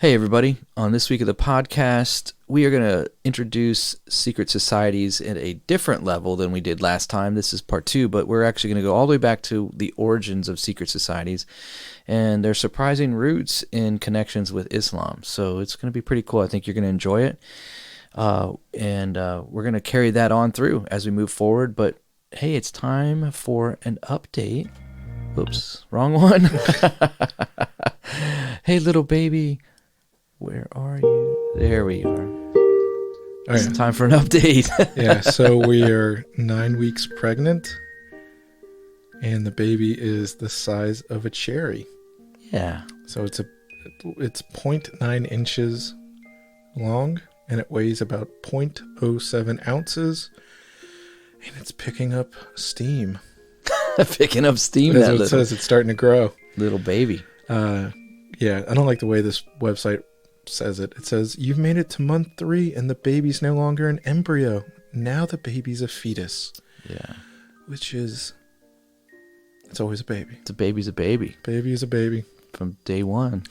Hey, everybody. On this week of the podcast, we are going to introduce secret societies at a different level than we did last time. This is part 2, but we're actually going to go all the way back to the origins of secret societies and their surprising roots in connections with Islam. So it's going to be pretty cool. I think you're going to enjoy it. And we're going to carry that on through as we move forward. But hey, it's time for an update. Oops, wrong one. Hey, little baby. Where are you? There we are. It's time for an update. Yeah, so we are 9 weeks pregnant, and the baby is the size of a cherry. Yeah. So it's 0.9 inches long, and it weighs about 0.07 ounces, and it's picking up steam. Picking up steam. That's what it says. It's starting to grow. Little baby. Yeah, I don't like the way this website says it. It says, you've made it to month 3 and the baby's no longer an embryo. Now the baby's a fetus. Yeah. Which is, it's always a baby. The baby's a baby. Baby is a baby. From day one.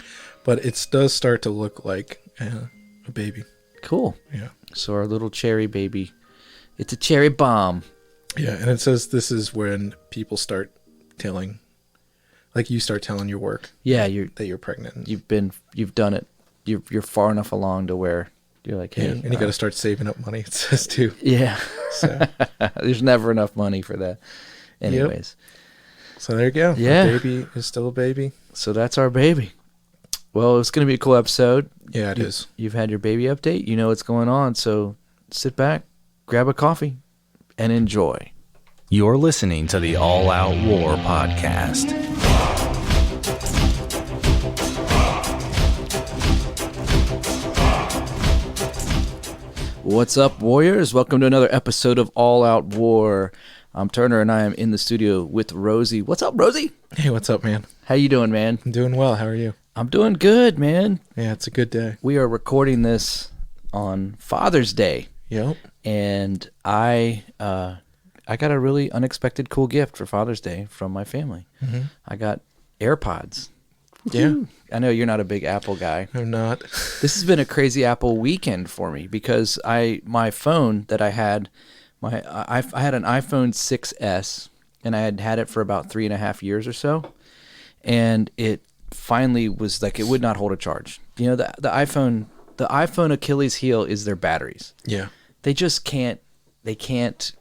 But it does start to look like a baby. Cool. Yeah. So our little cherry baby, it's a cherry bomb. Yeah, and it says this is when people start telling, like you start telling your work. Yeah, that you're pregnant. You've done it. You're far enough along to where you're like, hey. Yeah, and you got to start saving up money, it says too. Yeah. So there's never enough money for that. Anyways. Yep. So there you go. Yeah. The baby is still a baby. So that's our baby. Well, it's going to be a cool episode. Yeah, it is. You've had your baby update. You know what's going on. So sit back, grab a coffee, and enjoy. You're listening to the All Out War podcast. What's up, Warriors? Welcome to another episode of All Out War. I'm Turner, and I am in the studio with Rosie. What's up, Rosie? Hey, what's up, man? How you doing, man? I'm doing well. How are you? I'm doing good, man. Yeah, it's a good day. We are recording this on Father's Day, Yep. and I got a really unexpected cool gift for Father's Day from my family. Mm-hmm. I got AirPods. Yeah. I know you're not a big Apple guy. I'm not. This has been a crazy Apple weekend for me because my phone that I had, I had an iPhone 6S, and I had it for about 3.5 years or so, and it finally was like it would not hold a charge. You know, the iPhone Achilles heel is their batteries. Yeah. They just can't. They can't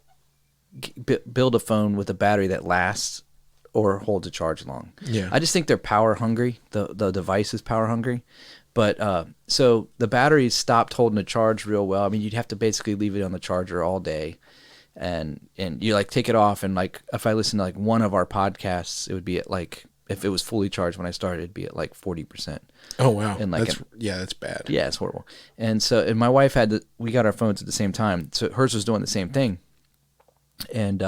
build a phone with a battery that lasts or holds a charge long. Yeah. I just think they're power hungry. The device is power hungry. But so the batteries stopped holding a charge real well. I mean, you'd have to basically leave it on the charger all day. And you like take it off, and like if I listen to like one of our podcasts, it would be at like, if it was fully charged when I started, it'd be at like 40%. Oh wow. And like that's bad. Yeah, it's horrible. And my wife we got our phones at the same time. So hers was doing the same thing. And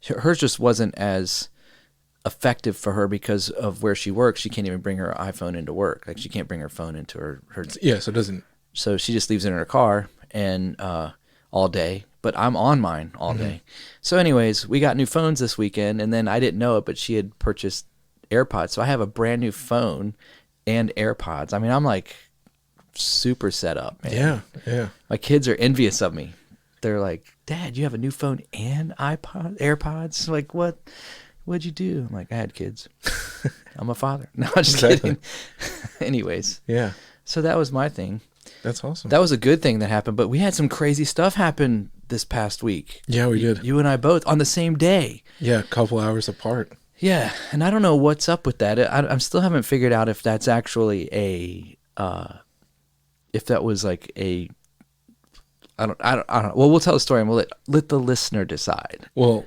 hers just wasn't as effective for her because of where she works. She can't even bring her iPhone into work. Like she can't bring her phone into her Yeah, so it doesn't. So she just leaves it in her car and all day. But I'm on mine all day. So anyways, we got new phones this weekend, and then I didn't know it, but she had purchased AirPods. So I have a brand new phone and AirPods. I mean, I'm like super set up, man. Yeah, yeah. My kids are envious of me. They're like, Dad, you have a new phone and AirPods? Like, what'd you do? I'm like, I had kids. I'm a father. No, I'm just kidding. Anyways. Yeah. So that was my thing. That's awesome. That was a good thing that happened, but we had some crazy stuff happen this past week. Yeah, we did. You and I both on the same day. Yeah, a couple hours apart. Yeah, and I don't know what's up with that. I still haven't figured out if that's actually if that was like a, I don't know. Well, we'll tell the story and we'll let the listener decide. Well,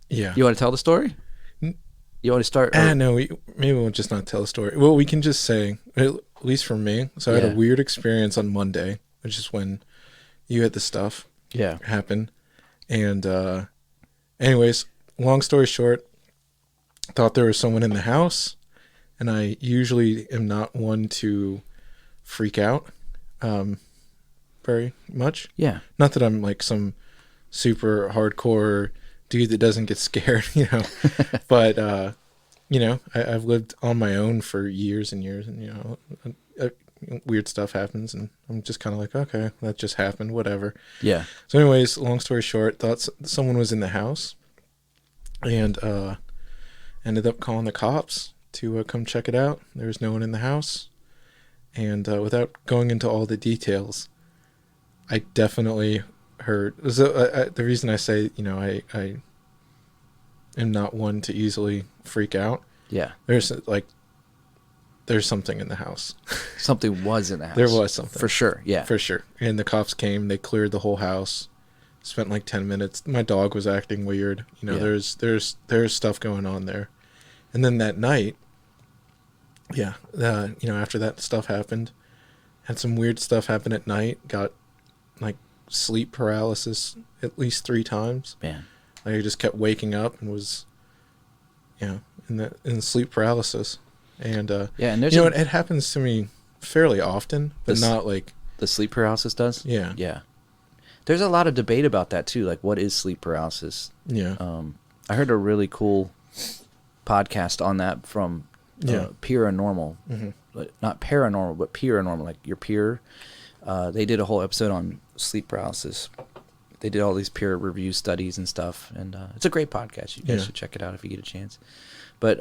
yeah. You want to tell the story? You want to start? No, maybe we'll just not tell the story. Well, we can just say, at least for me. So I had a weird experience on Monday, which is when you had the stuff happen. And anyways, long story short, thought there was someone in the house, and I usually am not one to freak out very much. Yeah. Not that I'm like some super hardcore dude that doesn't get scared, but you know, I've lived on my own for years and years, and you know, weird stuff happens, and I'm just kind of like, okay, that just happened, whatever. Yeah. So anyways, long story short, thought someone was in the house, and ended up calling the cops to come check it out. There was no one in the house, and without going into all the details, I definitely heard. So the reason I say, I am not one to easily freak out. Yeah. There's something in the house. Something was in the house. There was something. For sure. Yeah. For sure. And the cops came, they cleared the whole house, spent like 10 minutes. My dog was acting weird. There's stuff going on there. And then that night, after that stuff happened, had some weird stuff happen at night, got like sleep paralysis at least 3 times. Man. Like I just kept waking up and was, in sleep paralysis. And and there's it happens to me fairly often, but not like the sleep paralysis does. Yeah. Yeah. There's a lot of debate about that too. Like, what is sleep paralysis? Yeah. I heard a really cool podcast on that from Paranormal. Mm-hmm. Not paranormal, but Paranormal, like your peer. They did a whole episode on sleep paralysis. They did all these peer review studies and stuff, and it's a great podcast. You guys should check it out if you get a chance. But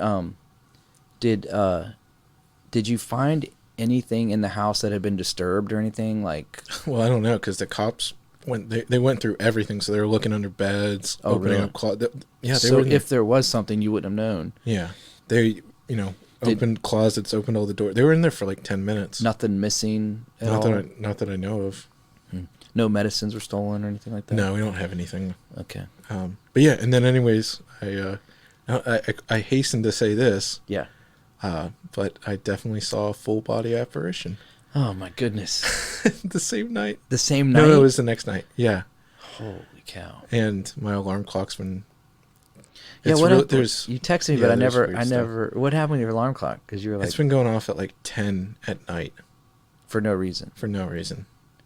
did you find anything in the house that had been disturbed or anything like? Well, I don't know, because the cops they went through everything, so they were looking under beds, opening up closets. So if there was something, you wouldn't have known. Yeah, they opened closets, opened all the doors. They were in there for like 10 minutes. Nothing missing at all? Not that I know of. No medicines were stolen or anything like that? No, we don't have anything. Okay. But yeah, and then anyways, I hasten to say this. Yeah. But I definitely saw a full body apparition. Oh my goodness. The same night. The same night? No, it was the next night. Yeah. Holy cow. And my alarm clock's been... Yeah, what happened? You texted me, but I never... What happened with your alarm clock? Because you were like... It's been going off at like 10 at night. For no reason? For no reason.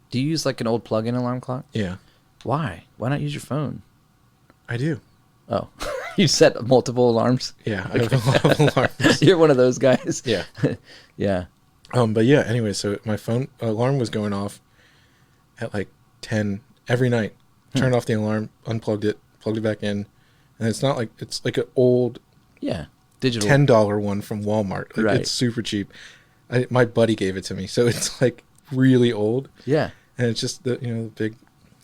Do you use like an old plug-in alarm clock? Yeah. Why? Why not use your phone? I do. Oh. You set multiple alarms? Yeah, I have a lot of alarms. You're one of those guys? Yeah. Yeah. But yeah, anyway, so my phone alarm was going off at like 10 every night. Turned off the alarm, unplugged it, plugged it back in. And it's not like, it's like an old digital $10 one from Walmart. Like, right. It's super cheap. My buddy gave it to me, so it's like really old. Yeah. And it's just the the big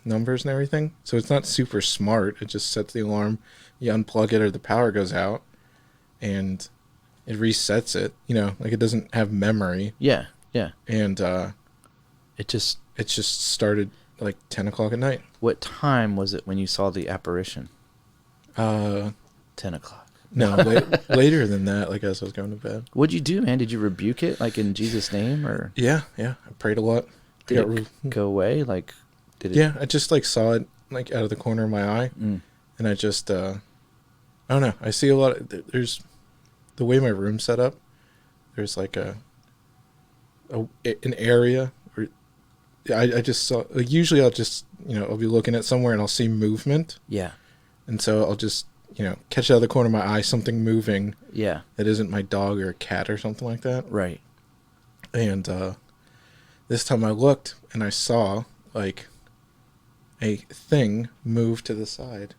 numbers and everything. So it's not super smart. It just sets the alarm. You unplug it or the power goes out, and it resets it. Like it doesn't have memory. Yeah, yeah. And it just started like 10 o'clock at night. What time was it when you saw the apparition? 10 o'clock. No, later than that. Like as I was going to bed. What'd you do, man? Did you rebuke it, like in Jesus' name, or? Yeah. I prayed a lot. Did it go away? Like, did it? Yeah, I just like saw it like out of the corner of my eye, and I just I don't know. I see a lot of, there's the way my room's set up. There's like an area where I just saw. Like usually I'll just I'll be looking at somewhere and I'll see movement. Yeah. And so I'll just catch out of the corner of my eye something moving. Yeah. That isn't my dog or a cat or something like that. Right. And this time I looked and I saw like a thing move to the side.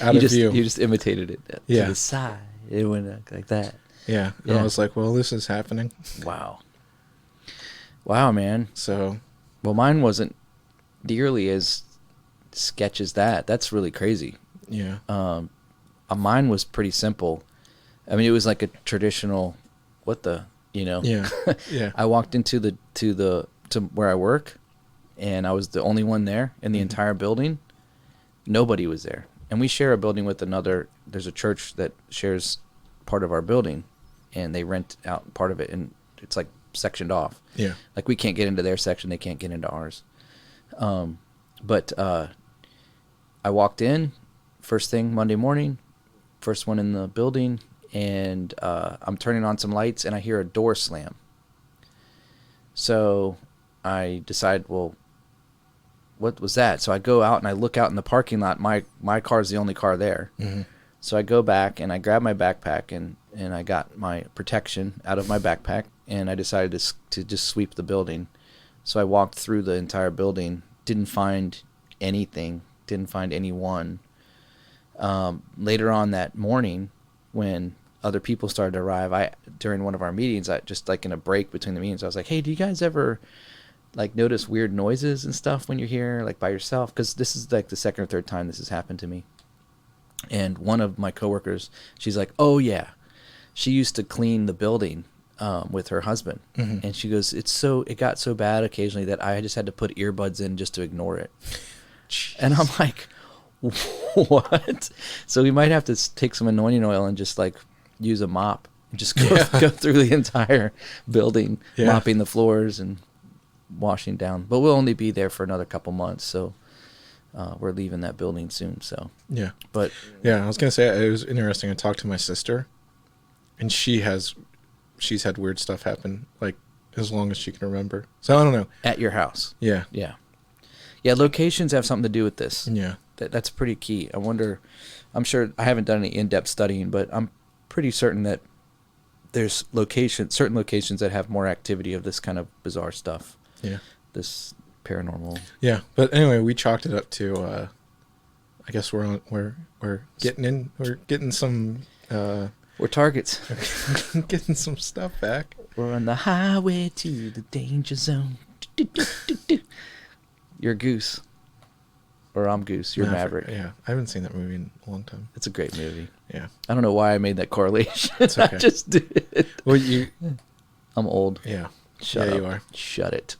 Out of view. You just imitated it to the side. It went like that. Yeah. And I was like, well, this is happening. Wow, man. So. Well, mine wasn't nearly as sketch as that. That's really crazy. Yeah. Mine was pretty simple. I mean, it was like a traditional, Yeah. Yeah. I walked into to where I work, and I was the only one there in the entire building. Nobody was there. And we share a building with there's a church that shares part of our building, and they rent out part of it, and it's like sectioned off. Yeah. Like we can't get into their section, they can't get into ours. But I walked in first thing Monday morning, first one in the building, and I'm turning on some lights, and I hear a door slam. So I decide, well, what was that? So I go out and I look out in the parking lot. My car is the only car there. Mm-hmm. So I go back and I grab my backpack and I got my protection out of my backpack, and I decided to just sweep the building. So I walked through the entire building, didn't find anything, didn't find anyone. Later on that morning, when other people started to arrive, during one of our meetings, I just like in a break between the meetings, I was like, hey, do you guys ever like notice weird noises and stuff when you're here, like by yourself? Because this is like the second or third time this has happened to me. And one of my coworkers, she's like, oh yeah, she used to clean the building with her husband. Mm-hmm. And she goes, it got so bad occasionally that I just had to put earbuds in just to ignore it. Jeez. And I'm like, what? So we might have to take some anointing oil and just like use a mop and just go through the entire building, mopping the floors and washing down. But we'll only be there for another couple months, so we're leaving that building soon. So but I was gonna say, it was interesting. I talked to my sister, and she's had weird stuff happen like as long as she can remember. So I don't know. At your house. Yeah. Locations have something to do with this. Yeah. That's pretty key. I wonder, I'm sure, I haven't done any in-depth studying, but I'm pretty certain that there's certain locations that have more activity of this kind of bizarre stuff. Yeah. This paranormal. Yeah. But anyway, we chalked it up to, I guess we're getting some, we're targets. Getting some stuff back. We're on the highway to the danger zone. You're Goose. Or I'm Goose. You're Maverick. Yeah. I haven't seen that movie in a long time. It's a great movie. Yeah. I don't know why I made that correlation. It's okay. I just did. Well, I'm old. Yeah. Shut up. You are. Shut it.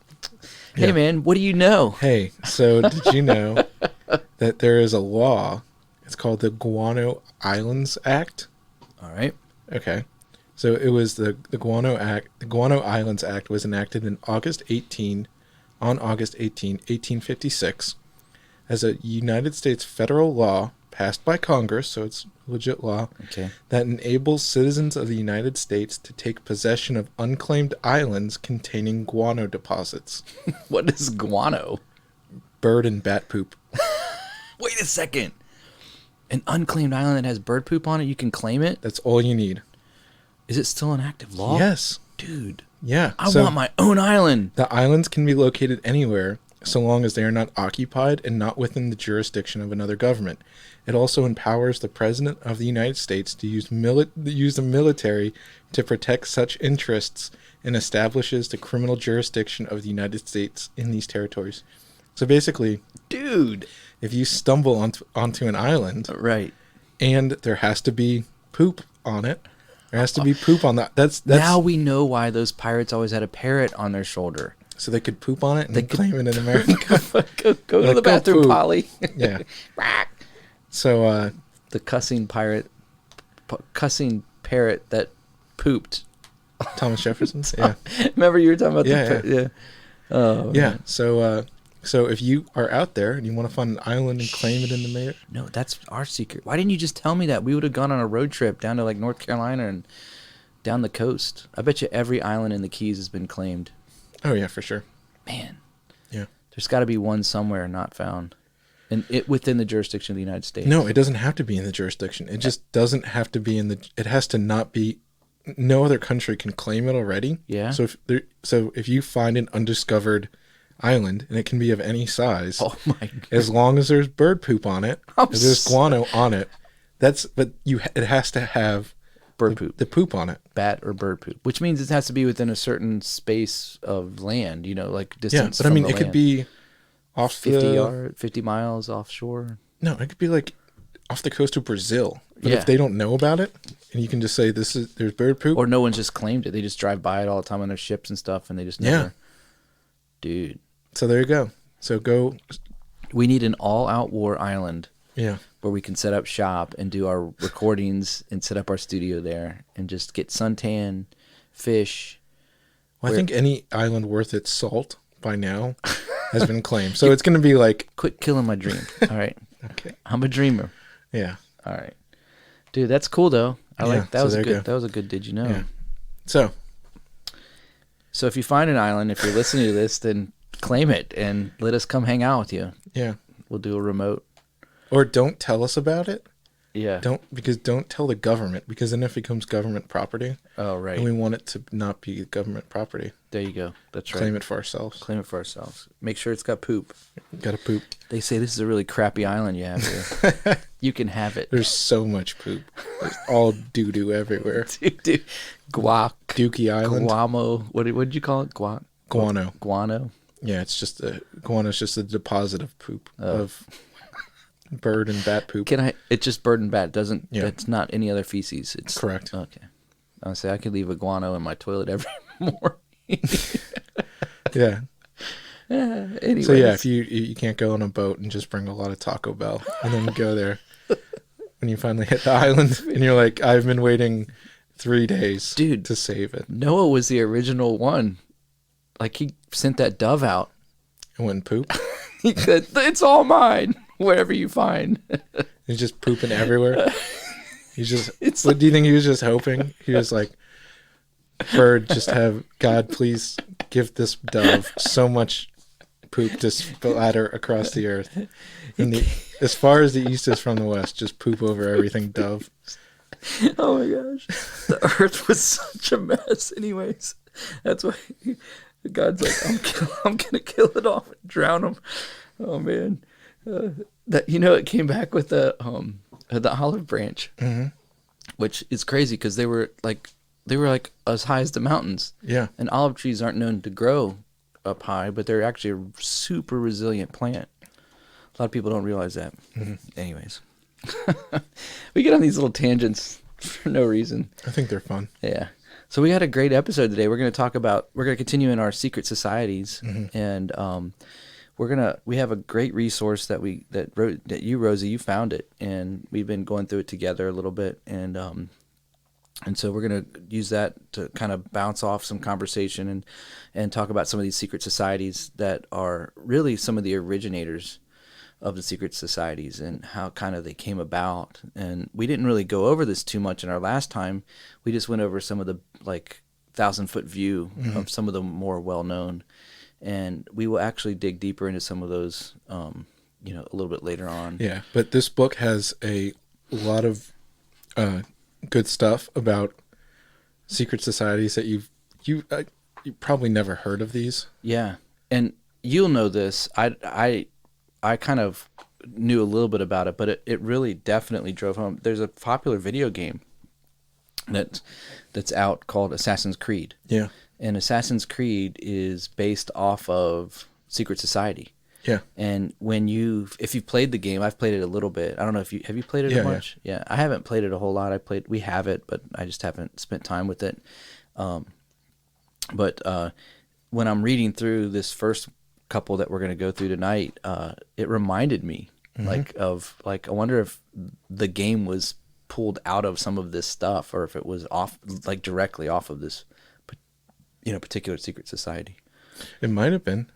Yeah. Hey, man, what do you know? Hey, so did you know that there is a law? It's called the Guano Islands Act. All right. Okay. So it was the Guano Act. The Guano Islands Act was enacted on August 18, 1856, as a United States federal law passed by Congress, so it's legit law, that enables citizens of the United States to take possession of unclaimed islands containing guano deposits. What is guano? Bird and bat poop. Wait a second. An unclaimed island that has bird poop on it, you can claim it? That's all you need. Is it still an active law? Yes. Dude. Yeah. I want my own island. The islands can be located anywhere, so long as they are not occupied and not within the jurisdiction of another government. It also empowers the President of the United States to use the military to protect such interests and establishes the criminal jurisdiction of the United States in these territories. So basically, dude, if you stumble onto an island, right, and there has to be poop on it, there has to be poop on that. That's now we know why those pirates always had a parrot on their shoulder. So they could poop on it and claim it in America. go to the bathroom, Polly. Yeah. So the cussing parrot that pooped. Thomas Jefferson. Yeah. Remember you were talking about Oh, yeah. So if you are out there and you want to find an island and claim it in the mayor. No, that's our secret. Why didn't you just tell me that? We would have gone on a road trip down to like North Carolina and down the coast. I bet you every island in the Keys has been claimed. Oh, yeah, for sure. Man. Yeah. There's got to be one somewhere not found. And it within the jurisdiction of the United States. No, it doesn't have to be in the jurisdiction. It just doesn't have to be it has to not be, no other country can claim it already. Yeah. So if you find an undiscovered island, and it can be of any size. Oh my God. As long as there's bird poop on it, there's guano on it. It has to have bird poop. The poop on it. Bat or bird poop, which means it has to be within a certain space of land, like distance. Yeah, but I mean, it could be off 50 miles offshore. No, it could be like off the coast of Brazil. But if they don't know about it, and you can just say there's bird poop, or no one's just claimed it, they just drive by it all the time on their ships and stuff, and they just never. Dude. So there you go. So go. We need an all-out war island. Yeah. Where we can set up shop and do our recordings and set up our studio there and just get suntan, fish. Well, I think any island worth its salt by now has been claimed. So it's going to be like. Quit killing my dream. All right. Okay. I'm a dreamer. Yeah. All right. Dude, that's cool though. That was good. That was a good did you know. Yeah. So if you find an island, if you're listening to this, then claim it and let us come hang out with you. Yeah. We'll do a remote. Or don't tell us about it. Yeah. Don't tell the government, because then it becomes government property. Oh, right. And we want it to not be government property. There you go. That's right. Claim it for ourselves. Claim it for ourselves. Make sure it's got poop. Got to poop. They say this is a really crappy island you have here. You can have it. There's so much poop. There's all doo-doo everywhere. Doo-doo. Guac. Dookie Island. Guamo. What did you call it? Guano. Guano? Yeah, guano's just a deposit of poop. Of bird and bat poop. It's just bird and bat. It's not any other feces. It's correct. Okay. I'll say I could leave a guano in my toilet every morning. Yeah. Anyways. So yeah, if you can't go on a boat and just bring a lot of Taco Bell and then go there when you finally hit the island and you're like, I've been waiting 3 days, dude, to save it. Noah was the original one. Like, he sent that dove out. And went poop? He said, it's all mine, wherever you find. He's just pooping everywhere. What do you think he was just hoping? He was like, bird, just have God please give this dove so much poop to splatter across the earth. And as far as the east is from the west, just poop over everything, dove. Oh my gosh. The earth was such a mess anyways. That's why God's like, I'm gonna kill it off and drown them. Oh man. It came back with the olive branch. Mm-hmm. Which is crazy because they were like as high as the mountains. Yeah. And olive trees aren't known to grow up high, but they're actually a super resilient plant. A lot of people don't realize that. Mm-hmm. Anyways, we get on these little tangents for no reason. I think they're fun. Yeah. So we had a great episode today. We're going to continue in our secret societies, mm-hmm. and we have a great resource that you, Rosie, you found it, and we've been going through it together a little bit, and so we're going to use that to kind of bounce off some conversation and talk about some of these secret societies that are really some of the originators of the secret societies and how kind of they came about. And we didn't really go over this too much in our last time. We just went over some of the 1,000-foot view mm-hmm. of some of the more well-known. And we will actually dig deeper into some of those, a little bit later on. Yeah, but this book has a lot of good stuff about secret societies that you probably never heard of these. Yeah, and you'll know this. I kind of knew a little bit about it, but it really definitely drove home. There's a popular video game that's out called Assassin's Creed. Yeah. And Assassin's Creed is based off of secret society. Yeah. And if you've played the game, I've played it a little bit. I don't know have you played it much? Yeah. I haven't played it a whole lot. We have it, but I just haven't spent time with it. But when I'm reading through this first couple that we're going to go through tonight, it reminded me mm-hmm. I wonder if the game was pulled out of some of this stuff, or if it was off, directly off of this, particular secret society. It might have been,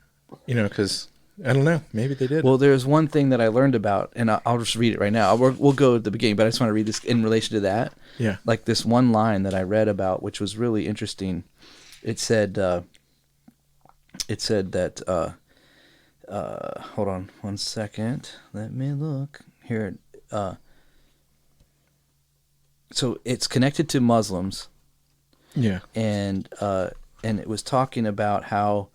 because I don't know. Maybe they did. Well, there's one thing that I learned about, and I'll just read it right now. We'll go at the beginning, but I just want to read this in relation to that. Yeah. Like this one line that I read about, which was really interesting. It said that, hold on one second. Let me look here. So it's connected to Muslims. Yeah. And it was talking about how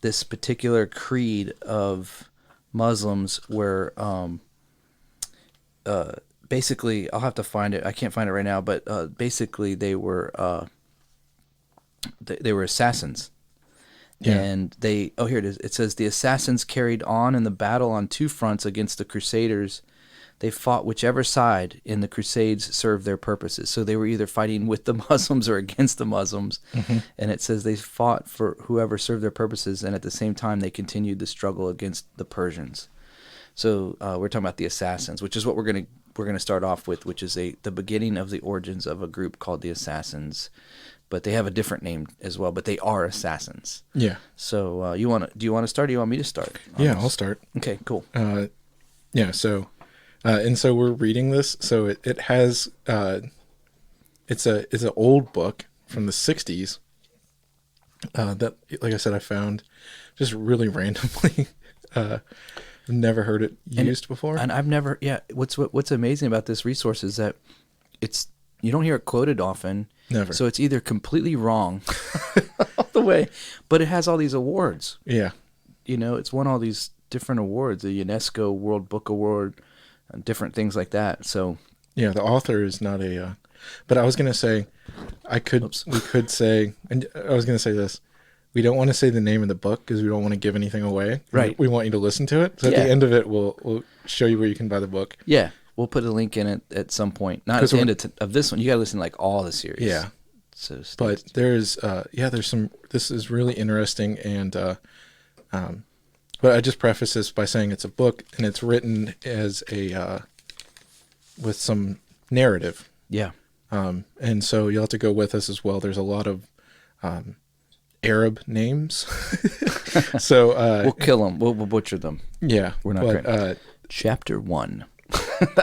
this particular creed of Muslims were basically, I'll have to find it. I can't find it right now, but basically they were assassins. Yeah. And here it is. It says the assassins carried on in the battle on two fronts against the Crusaders. They fought whichever side in the Crusades served their purposes. So they were either fighting with the Muslims or against the Muslims. Mm-hmm. And it says they fought for whoever served their purposes, and at the same time they continued the struggle against the Persians. So we're talking about the assassins, which is what we're gonna start off with, which is the beginning of the origins of a group called the Assassins. But they have a different name as well. But they are assassins. Yeah. So do you want to start? Or do you want me to start? Yeah, I'll start. Okay, cool. Yeah. So. And so we're reading this. So it has it's an old book from the 60s that, like I said, I found just really randomly. And never heard it used before. And I've never, what's amazing about this resource is that you don't hear it quoted often. Never. So it's either completely wrong all the way, but it has all these awards. Yeah. It's won all these different awards, the UNESCO World Book Award, and different things like that. So yeah, the author is not but I was going to say, we could say, and I was going to say this, we don't want to say the name of the book because we don't want to give anything away. Right. We want you to listen to it. So at the end of it, we'll show you where you can buy the book. Yeah. We'll put a link in it at some point. Not at the end of this one. You got to listen to like all the series. Yeah. So, but there's some, this is really interesting. And, but I just preface this by saying it's a book and it's written as with some narrative. Yeah. And so you'll have to go with us as well. There's a lot of, Arab names. So, we'll kill them. We'll butcher them. Yeah. We're not going Chapter 1.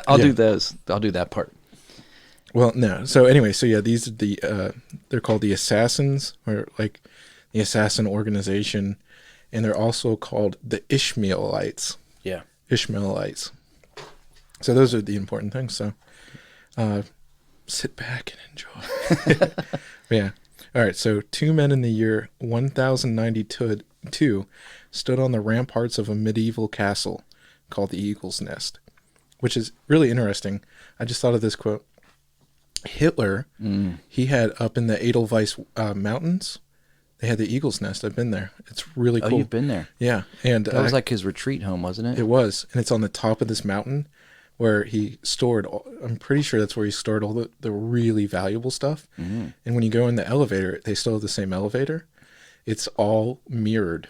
I'll do those. I'll do that part. Well, no. So anyway, these are they're called the Assassins, or like the Assassin Organization, and they're also called the Ishmaelites. Yeah. Ishmaelites. So those are the important things. So sit back and enjoy. Yeah. All right. So 2 men in the year 1092 stood on the ramparts of a medieval castle called the Eagle's Nest, which is really interesting. I just thought of this quote. Hitler, he had up in the Edelweiss mountains, they had the Eagle's Nest. I've been there. It's really cool. Oh, you've been there? Yeah. And that was like his retreat home, wasn't it? It was. And it's on the top of this mountain where he stored, I'm pretty sure that's where he stored all the really valuable stuff. Mm-hmm. And when you go in the elevator, they still have the same elevator. It's all mirrored.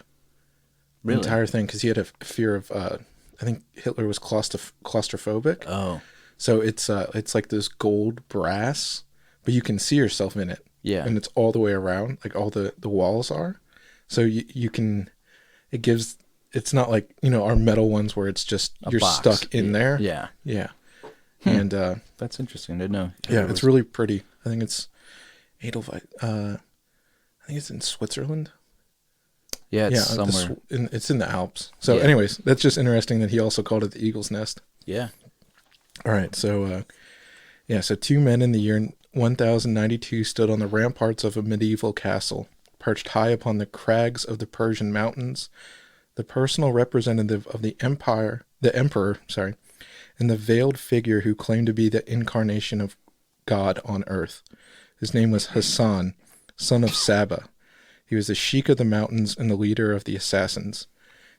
Really? The entire thing, because he had a fear of, I think Hitler was claustrophobic. Oh. So it's like this gold brass, but you can see yourself in it. Yeah. And it's all the way around, like all the walls are. So you can, it's not like, our metal ones where it's just, you're box. Stuck in there. Yeah. Yeah. And, that's interesting to know. Yeah. It's really pretty. I think it's Edelweiss. I think it's in Switzerland. Yeah. It's somewhere. It's in the Alps. So anyways, that's just interesting that he also called it the Eagle's Nest. Yeah. All right, so, so 2 men in the year 1092 stood on the ramparts of a medieval castle, perched high upon the crags of the Persian mountains. The personal representative of the emperor, and the veiled figure who claimed to be the incarnation of God on earth. His name was Hassan, son of Saba. He was the sheik of the mountains and the leader of the assassins.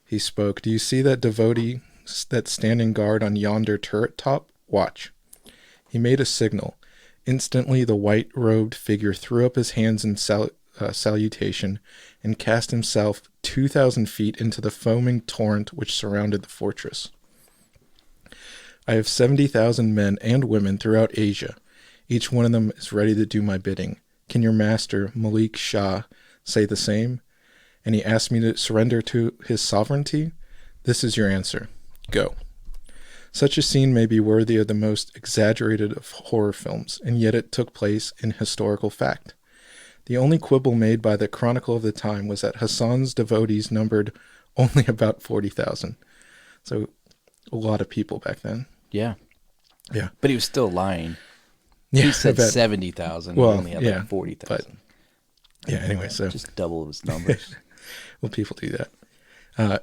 He spoke, "Do you see that devotee that's standing guard on yonder turret top? Watch." He made a signal. Instantly, the white-robed figure threw up his hands in salutation and cast himself 2,000 feet into the foaming torrent which surrounded the fortress. "I have 70,000 men and women throughout Asia. Each one of them is ready to do my bidding. Can your master, Malik Shah, say the same? And he asked me to surrender to his sovereignty? This is your answer. Go." Such a scene may be worthy of the most exaggerated of horror films, and yet it took place in historical fact. The only quibble made by the chronicle of the time was that Hassan's devotees numbered only about 40,000. So a lot of people back then. Yeah. Yeah. But he was still lying. Yeah, he said 70,000. Well, only had like 40,000. Yeah, anyway, so. Just double his numbers. Well, people do that.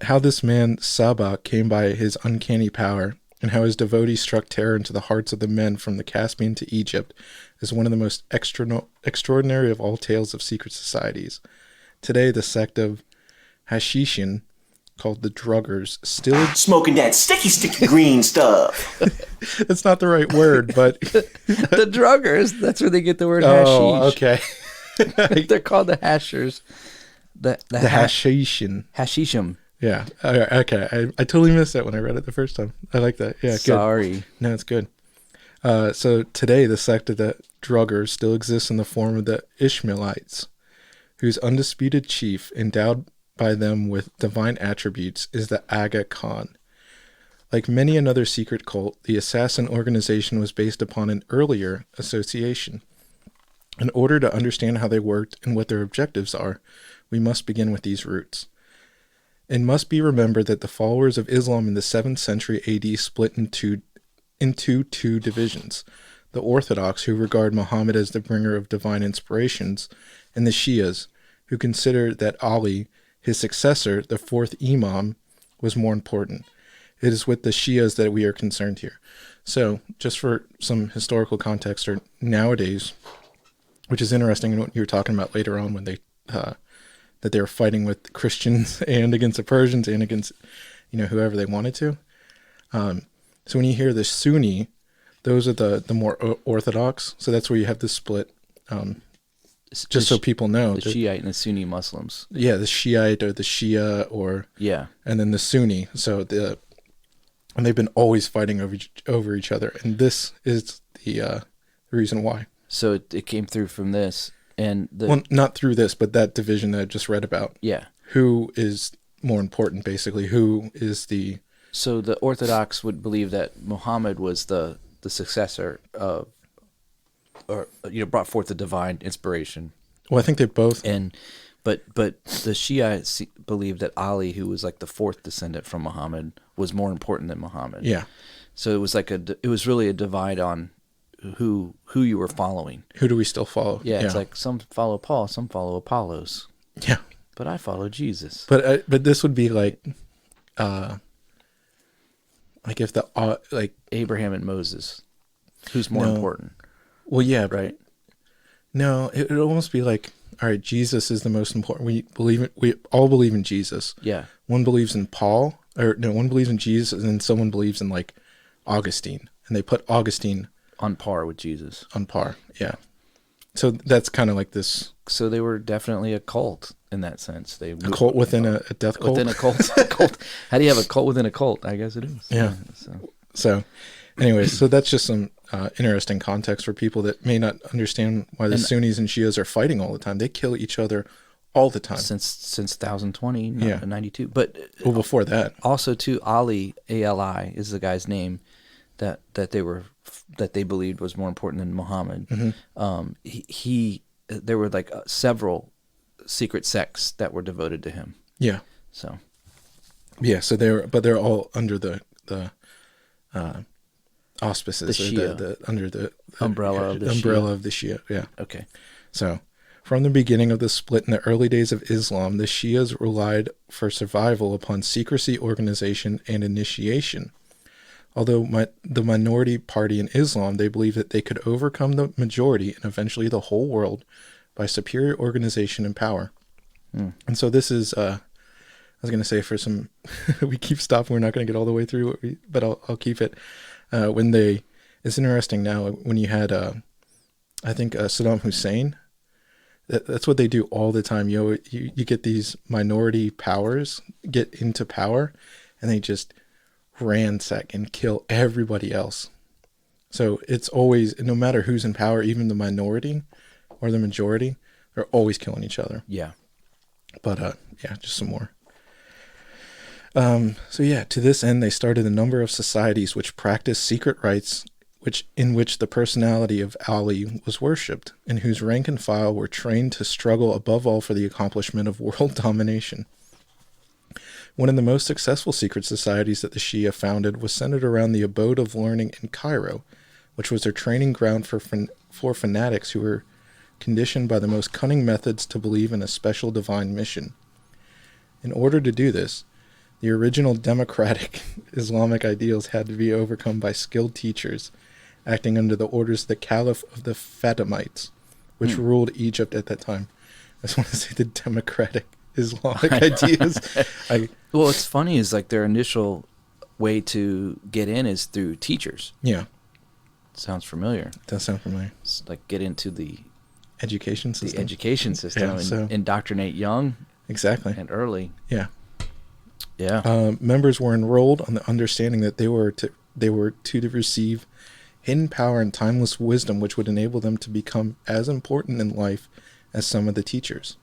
How this man, Saba, came by his uncanny power, and how his devotees struck terror into the hearts of the men from the Caspian to Egypt, is one of the most extraordinary of all tales of secret societies. Today, the sect of Hashishin, called the Druggers, still... Smoking that sticky green stuff. That's not the right word, but... The Druggers, that's where they get the word hashish. Oh, okay. They're called the Hashers. The Hashishin. Hashishim. Yeah. Okay. I totally missed that when I read it the first time. I like that. Yeah. Good. Sorry. No, it's good. So today, the sect of the Druggers still exists in the form of the Ishmaelites, whose undisputed chief, endowed by them with divine attributes, is the Aga Khan. Like many another secret cult, the assassin organization was based upon an earlier association. In order to understand how they worked and what their objectives are, we must begin with these roots. It must be remembered that the followers of Islam in the 7th century AD split into two divisions: the Orthodox, who regard Muhammad as the bringer of divine inspirations, and the Shias, who consider that Ali, his successor, the fourth Imam, was more important. It is with the Shias that we are concerned here. So, just for some historical context, or nowadays, which is interesting in what you were talking about later on when they that they were fighting with Christians and against the Persians and against, whoever they wanted to. So when you hear the Sunni, those are the more Orthodox. So that's where you have the split. Just so people know. The Shiite and the Sunni Muslims. Yeah, the Shiite or the Shia and then the Sunni. So and they've been always fighting over each other. And this is the reason why. So it came through from this. And well, not through this, but that division that I just read about. Yeah. Who is more important, basically? Who is the... So the Orthodox would believe that Muhammad was the successor of, or brought forth the divine inspiration. Well, I think they both... But the Shiites believed that Ali, who was like the fourth descendant from Muhammad, was more important than Muhammad. Yeah. So it was really a divide on who you were following. Who do we still follow? Yeah, it's like some follow Paul, some follow Apollos. Yeah. But I follow Jesus. But this would be like if the Abraham and Moses, who's more important? Well, yeah, right. No, it would almost be like, all right, Jesus is the most important. We all believe in Jesus. Yeah. One believes in Paul, one believes in Jesus, and then someone believes in like Augustine, and they put Augustine on par with Jesus. On par, yeah. So that's kind of like this. So they were definitely a cult in that sense. A cult within a death cult? Within a cult. How do you have a cult within a cult? I guess it is. Yeah. So anyways, so that's just some interesting context for people that may not understand why the Sunnis and Shias are fighting all the time. They kill each other all the time. Since 1020, 92. But before that. Also, too, Ali, A-L-I, is the guy's name that they believed was more important than Muhammad. Mm-hmm. There were like several secret sects that were devoted to him. Yeah. So. Yeah. So they're all under the auspices, under the umbrella of the Shia. Yeah. Okay. So, from the beginning of the split in the early days of Islam, the Shias relied for survival upon secrecy, organization, and initiation. Although the minority party in Islam, they believed that they could overcome the majority and eventually the whole world by superior organization and power. And so this is, I was going to say for some, we keep stopping, we're not going to get all the way through, but I'll keep it. It's interesting now when you had, I think Saddam Hussein, that's what they do all the time. You get these minority powers get into power and they just ransack and kill everybody else. So it's always, no matter who's in power, even the minority or the majority, they're always killing each other. Yeah. But just some more. To this end, they started a number of societies which practiced secret rites, in which the personality of Ali was worshipped, and whose rank and file were trained to struggle above all for the accomplishment of world domination. One of the most successful secret societies that the Shia founded was centered around the abode of learning in Cairo, which was their training ground for fanatics who were conditioned by the most cunning methods to believe in a special divine mission. In order to do this, the original democratic Islamic ideals had to be overcome by skilled teachers, acting under the orders of the Caliph of the Fatimites, which ruled Egypt at that time. I just want to say the democratic Islamic ideas. Well, what's funny is like their initial way to get in is through teachers. Yeah. Sounds familiar. It does sound familiar. It's like get into the education system. And indoctrinate young. Exactly. And early. Yeah. Yeah. Members were enrolled on the understanding that they were to receive hidden power and timeless wisdom, which would enable them to become as important in life as some of the teachers.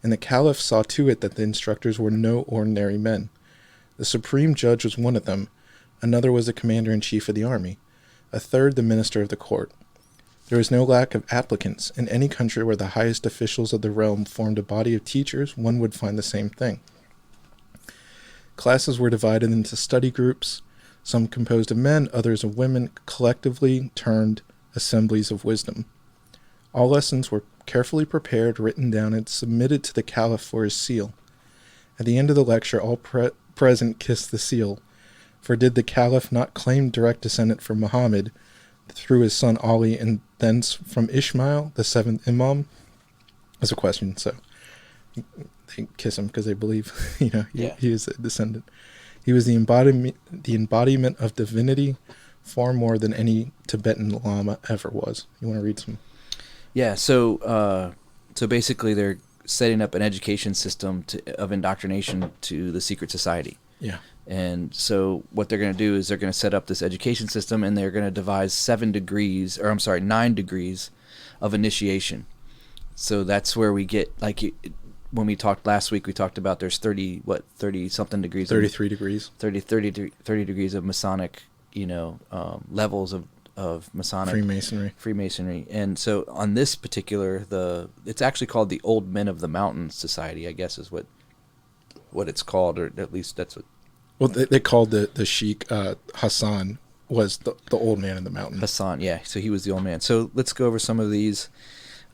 And the Caliph saw to it that the instructors were no ordinary men. The supreme judge was one of them, another was the commander-in-chief of the army, a third the minister of the court. There was no lack of applicants. In any country where the highest officials of the realm formed a body of teachers, one would find the same thing. Classes were divided into study groups, some composed of men, others of women, collectively termed assemblies of wisdom. All lessons were carefully prepared, written down, and submitted to the Caliph for his seal. At the end of the lecture, all present kissed the seal, for did the Caliph not claim direct descent from Muhammad through his son Ali, and thence from Ishmael, the seventh Imam? That's a question, so they kiss him because they believe, he is a descendant. He was the embodiment of divinity, far more than any Tibetan Lama ever was. You want to read some? Yeah, so basically they're setting up an education system of indoctrination to the secret society. Yeah. And so what they're going to do is they're going to set up this education system, and they're going to devise 9 degrees of initiation. So that's where we get, when we talked last week, we talked about there's 30-something degrees. 33 degrees. 30 degrees of Masonic, levels of Masonic. Freemasonry. And so on this particular, it's actually called the Old Men of the Mountain Society, I guess is what it's called, or at least that's what. Well, they called the Sheikh Hassan was the old man in the mountain. Hassan, yeah. So he was the old man. So let's go over some of these.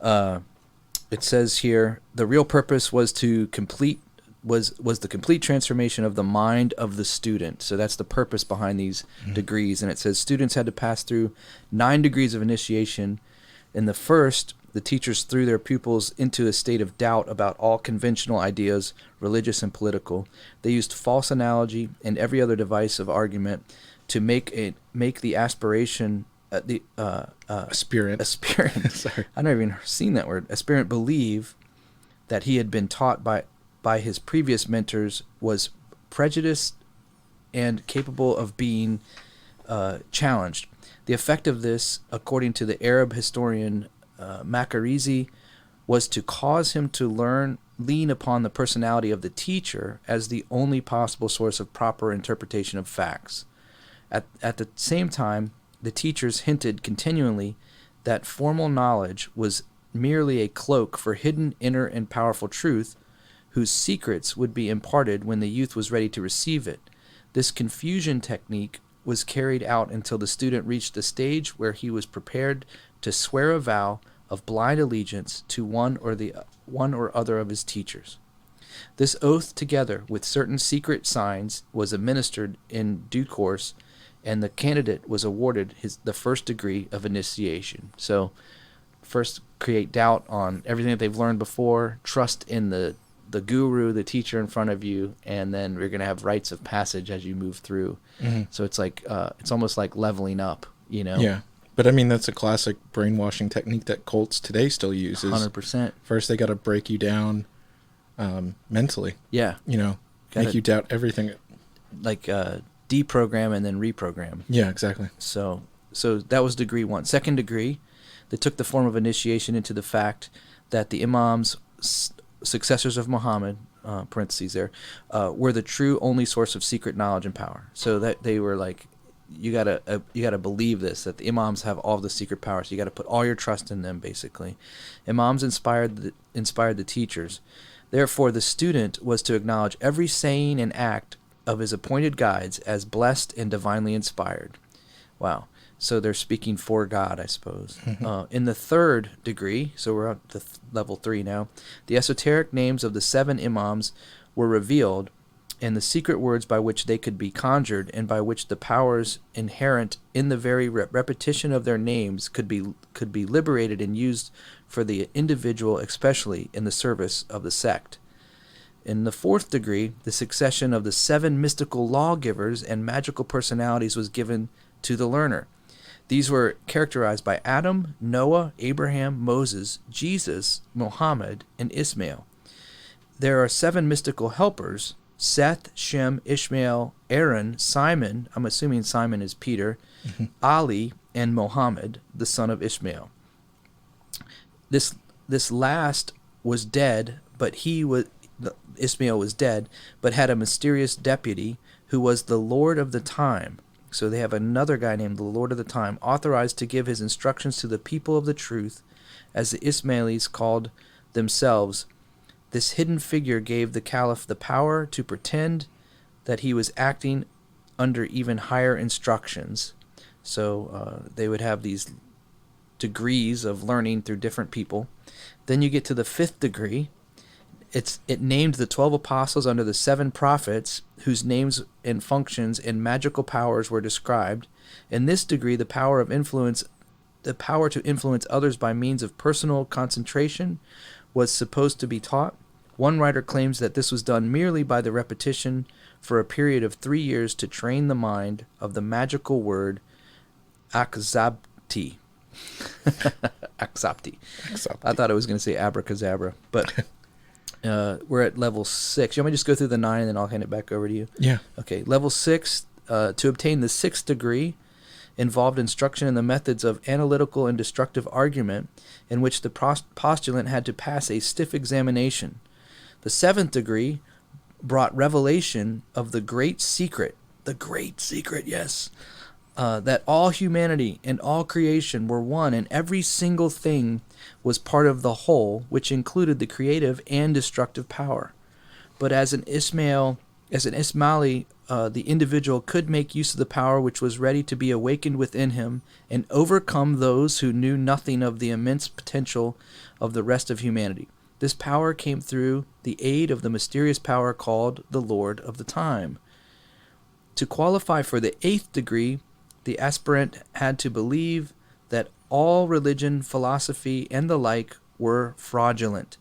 It says here, the real purpose was the complete transformation of the mind of the student. So that's the purpose behind these degrees. And it says students had to pass through 9 degrees of initiation. In the first, the teachers threw their pupils into a state of doubt about all conventional ideas, religious and political. They used false analogy and every other device of argument to make the aspiration aspirant. Sorry, I've never even seen that word. Aspirant believe that he had been taught by his previous mentors was prejudiced and capable of being challenged. The effect of this, according to the Arab historian Makarizi, was to cause him to lean upon the personality of the teacher as the only possible source of proper interpretation of facts. At the same time, the teachers hinted continually that formal knowledge was merely a cloak for hidden inner and powerful truth, whose secrets would be imparted when the youth was ready to receive it. This confusion technique was carried out until the student reached the stage where he was prepared to swear a vow of blind allegiance to one or other of his teachers. This oath, together with certain secret signs, was administered in due course, and the candidate was awarded the first degree of initiation. So, first, create doubt on everything that they've learned before, trust in the guru, the teacher in front of you, and then we're going to have rites of passage as you move through. Mm-hmm. So it's it's almost like leveling up, Yeah. But I mean, that's a classic brainwashing technique that cults today still uses. 100%. First, they got to break you down mentally. Yeah. Make you doubt everything. Deprogram and then reprogram. Yeah, exactly. So that was degree 1. Second degree, they took the form of initiation into the fact that the imams, successors of Muhammad, parentheses there, were the true only source of secret knowledge and power. So that they were like, you gotta believe this, that the imams have all the secret power. So you got to put all your trust in them. Basically, imams inspired the teachers. Therefore, the student was to acknowledge every saying and act of his appointed guides as blessed and divinely inspired. Wow. So they're speaking for God, I suppose. Mm-hmm. In the third degree, so we're at the level 3 now, the esoteric names of the 7 imams were revealed, and the secret words by which they could be conjured and by which the powers inherent in the very repetition of their names could be liberated and used for the individual, especially in the service of the sect. In the 4th degree, the succession of the 7 mystical lawgivers and magical personalities was given to the learner. These were characterized by Adam, Noah, Abraham, Moses, Jesus, Muhammad, and Ismail. There are 7 mystical helpers: Seth, Shem, Ishmael, Aaron, Simon, I'm assuming Simon is Peter, Ali, and Muhammad, the son of Ishmael. This last was dead, but Ismail was dead, but had a mysterious deputy who was the Lord of the Time. So they have another guy named the Lord of the Time, authorized to give his instructions to the people of the truth, as the Ismailis called themselves. This hidden figure gave the Caliph the power to pretend that he was acting under even higher instructions. So they would have these degrees of learning through different people. Then you get to the 5th degree. It named the 12 apostles under the 7 prophets, whose names and functions and magical powers were described. In this degree, the power to influence others by means of personal concentration was supposed to be taught. One writer claims that this was done merely by the repetition for a period of 3 years to train the mind of the magical word akzabti. Akzabti. I thought I was going to say abracadabra, but we're at level 6. You want me to just go through the 9 and then I'll hand it back over to you? Yeah. Okay, level 6, to obtain the 6th degree, involved instruction in the methods of analytical and destructive argument, in which the postulant had to pass a stiff examination. The 7th degree brought revelation of the great secret, yes, that all humanity and all creation were one, and every single thing was part of the whole, which included the creative and destructive power. But as an Ismaili, the individual could make use of the power which was ready to be awakened within him and overcome those who knew nothing of the immense potential of the rest of humanity. This power came through the aid of the mysterious power called the Lord of the Time. To qualify for the 8th degree, the aspirant had to believe that all religion, philosophy, and the like were fraudulent.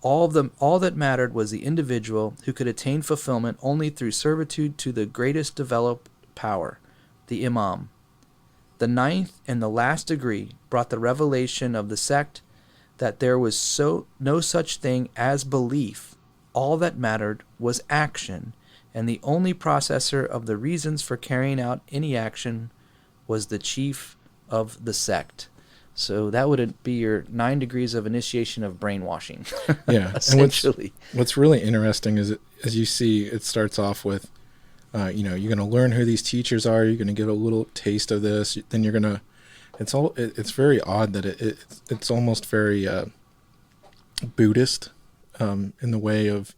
All that mattered was the individual, who could attain fulfillment only through servitude to the greatest developed power, the Imam. The 9th and the last degree brought the revelation of the sect that there was no such thing as belief. All that mattered was action, and the only processor of the reasons for carrying out any action was the chief of the sect. So that would be your 9 degrees of initiation of brainwashing. Yeah, essentially. And what's really interesting is, as you see, it starts off with, you're going to learn who these teachers are. You're going to get a little taste of this. Then you're going to. It's very odd that it's almost very Buddhist in the way of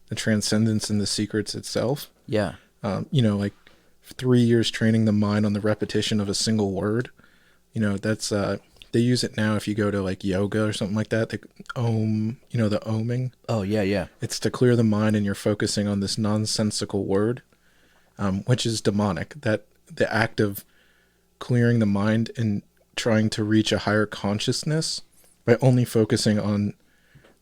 the transcendence and the secrets itself. Yeah. Like 3 years training the mind on the repetition of a single word. That's they use it now if you go to like yoga or something like that. The the oming. Oh yeah. It's to clear the mind, and you're focusing on this nonsensical word, which is demonic. That the act of clearing the mind and trying to reach a higher consciousness by only focusing on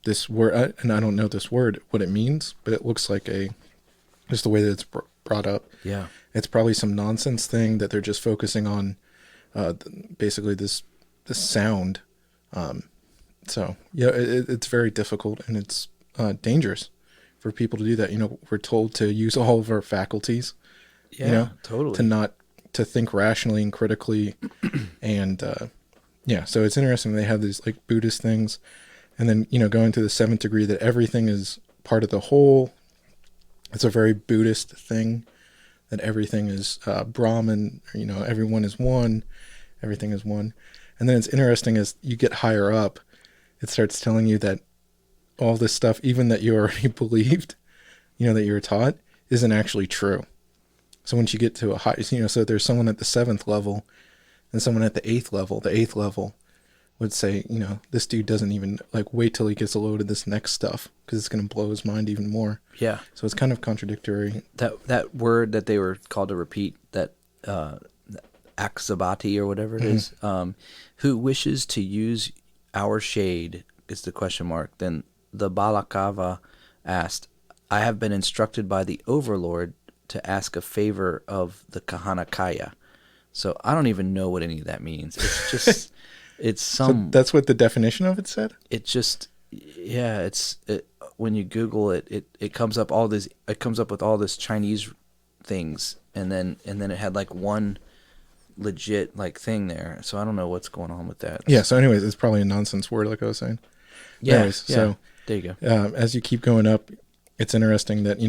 this word, and I don't know this word, what it means, but it looks like just the way that it's brought up. Yeah. It's probably some nonsense thing that they're just focusing on, basically this sound. So yeah, it's very difficult, and it's dangerous for people to do that. We're told to use all of our faculties. Yeah, totally. To think rationally and critically. And so it's interesting. They have these like Buddhist things, and then going to the 7th degree, that everything is part of the whole. It's a very Buddhist thing, that everything is Brahman. Everyone is one, everything is one. And then it's interesting, as you get higher up, it starts telling you that all this stuff, even that you already believed, that you were taught, isn't actually true. So once you get to a high, so there's someone at the 7th level and someone at the 8th level. The 8th level would say, this dude doesn't even wait till he gets a load of this next stuff, because it's going to blow his mind even more. Yeah. So it's kind of contradictory. That word that they were called to repeat, that Akzabati or whatever it is, who wishes to use our shade, is the question mark. Then the Balakava asked, I have been instructed by the Overlord to ask a favor of the Kahanakaya. So I don't even know what any of that means. It's just, it's some. So that's what the definition of it said? It just, yeah, when you Google it, it comes up it comes up with all this Chinese things, and then it had one legit thing there. So I don't know what's going on with that. Yeah. So anyways, it's probably a nonsense word, like I was saying. Yeah. Anyways, so there you go. As you keep going up, it's interesting that,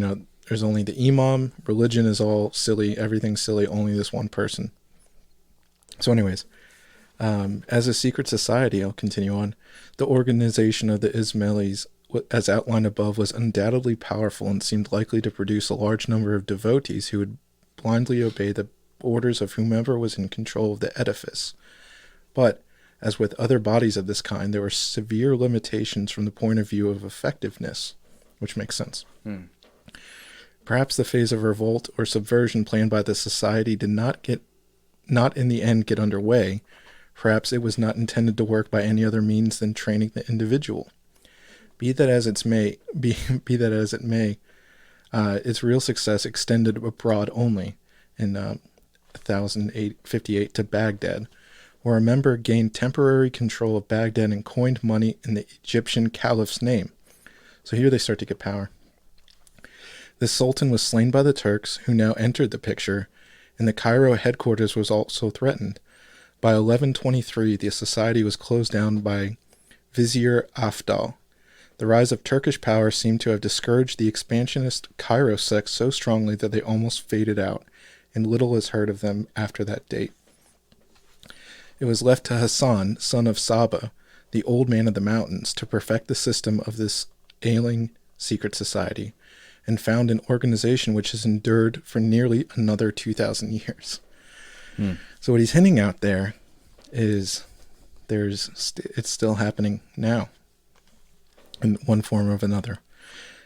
there's only the Imam. Religion is all silly. Everything's silly. Only this one person. So anyways, as a secret society, I'll continue on. The organization of the Ismailis as outlined above, was undoubtedly powerful and seemed likely to produce a large number of devotees who would blindly obey the orders of whomever was in control of the edifice. But, as with other bodies of this kind, there were severe limitations from the point of view of effectiveness, which makes sense. Perhaps the phase of revolt or subversion planned by the society did not in the end get underway. Perhaps it was not intended to work by any other means than training the individual. Be that as it may, its real success extended abroad only in 1058 to Baghdad, where a member gained temporary control of Baghdad and coined money in the Egyptian caliph's name. So here they start to get power. The Sultan was slain by the Turks, who now entered the picture, and the Cairo headquarters was also threatened. By 1123, the society was closed down by Vizier Afdal. The rise of Turkish power seemed to have discouraged the expansionist Cairo sect so strongly that they almost faded out, and little is heard of them after that date. It was left to Hassan, son of Saba, the old man of the mountains, to perfect the system of this ailing secret society, and found an organization which has endured for nearly another 2,000 years. So what he's hinting out there is it's still happening now in one form or another.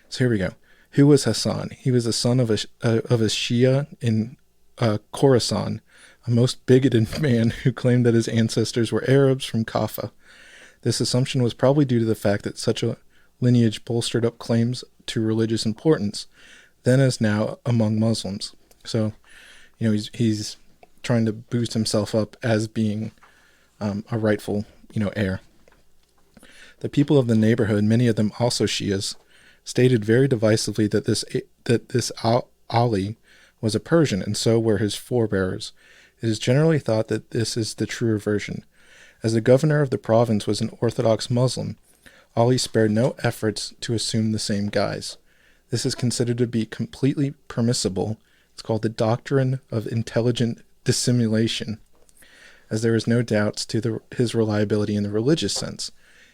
So here we go. Who was Hassan? He was the son of a Shia in Khorasan, a most bigoted man who claimed that his ancestors were Arabs from Kaffa. This assumption was probably due to the fact that such a lineage bolstered up claims to religious importance, then as now among Muslims. So, he's trying to boost himself up as being a rightful, heir. The people of the neighborhood, many of them also Shias, stated very divisively that this Ali was a Persian, and so were his forebears. It is generally thought that this is the truer version. As the governor of the province was an Orthodox Muslim, Ali spared no efforts to assume the same guise. This is considered to be completely permissible. It's called the doctrine of intelligent dissimulation, as there is no doubts to his reliability in the religious sense.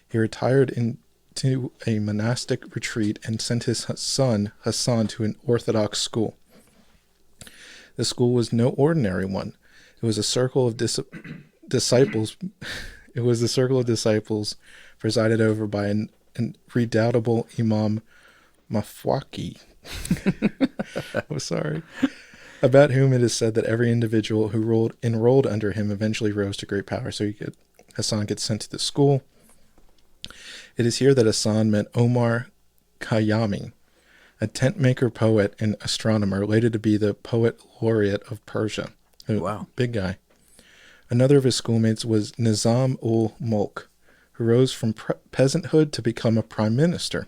He retired into a monastic retreat and sent his son Hassan to an Orthodox school. The school was no ordinary one. It was a circle of disciples. It was a circle of disciples presided over by an redoubtable Imam Mafwaki. I'm sorry. About whom it is said that every individual who enrolled under him eventually rose to great power. So Hassan gets sent to the school. It is here that Hassan met Omar Khayyami, a tent-maker poet and astronomer, related to be the poet laureate of Persia. Wow. Big guy. Another of his schoolmates was Nizam-ul-Mulk, who rose from peasanthood to become a prime minister.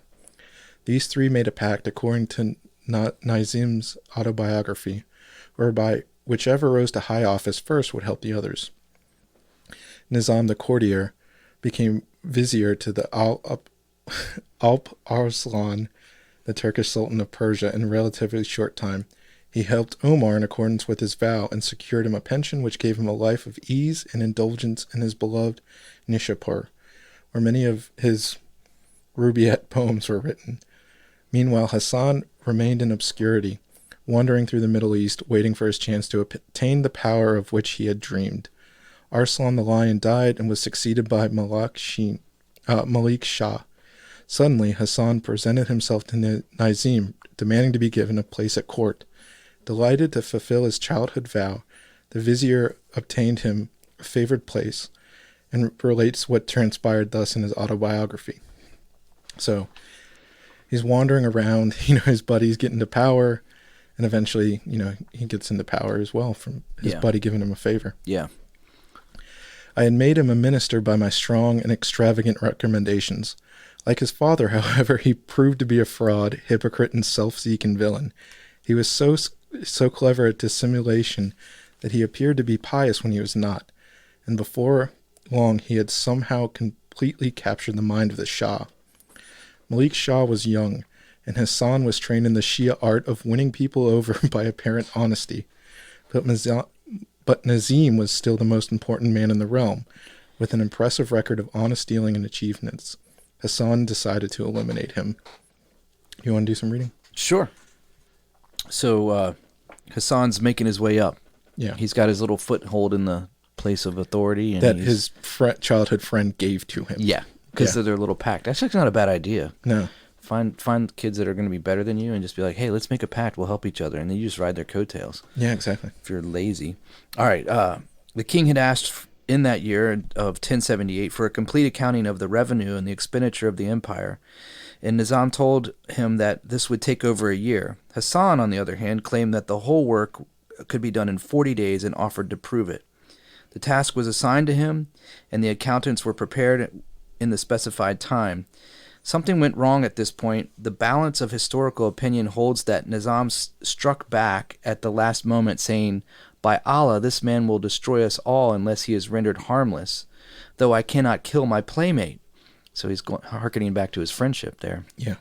These three made a pact, according to Nizam's autobiography, whereby whichever rose to high office first would help the others. Nizam, the courtier, became vizier to the Alp Arslan, the Turkish Sultan of Persia, in a relatively short time. He helped Omar in accordance with his vow and secured him a pension which gave him a life of ease and indulgence in his beloved Nishapur, where many of his Rubaiyat poems were written. Meanwhile, Hassan remained in obscurity, wandering through the Middle East, waiting for his chance to attain the power of which he had dreamed. Arslan the Lion died and was succeeded by Malik Shah. Suddenly, Hassan presented himself to Nizam, demanding to be given a place at court. Delighted to fulfill his childhood vow, the vizier obtained him a favored place, and relates what transpired thus in his autobiography. So, he's wandering around, his buddy's getting to power, and eventually, he gets into power as well from his buddy giving him a favor. Yeah. I had made him a minister by my strong and extravagant recommendations. Like his father, however, he proved to be a fraud, hypocrite, and self-seeking villain. He was so clever at dissimulation that he appeared to be pious when he was not, and before long he had somehow completely captured the mind of the Shah. Malik Shah was young, and Hassan was trained in the Shia art of winning people over by apparent honesty. But Nizam was still the most important man in the realm, with an impressive record of honest dealing and achievements. Hassan decided to eliminate him. You want to do some reading? Sure. So Hassan's making his way up. Yeah. He's got his little foothold in the place of authority. And that his childhood friend gave to him. Yeah, because of their little pact. That's actually not a bad idea. No. Find kids that are going to be better than you and just be like, hey, let's make a pact. We'll help each other. And then you just ride their coattails. Yeah, exactly. If you're lazy. All right. The king had asked in that year of 1078 for a complete accounting of the revenue and the expenditure of the empire. And Nizam told him that this would take over a year. Hassan, on the other hand, claimed that the whole work could be done in 40 days and offered to prove it. The task was assigned to him, and the accountants were prepared in the specified time. Something went wrong at this point. The balance of historical opinion holds that Nizam struck back at the last moment, saying, "By Allah, this man will destroy us all unless he is rendered harmless, though I cannot kill my playmate." So he's hearkening back to his friendship there. Yeah.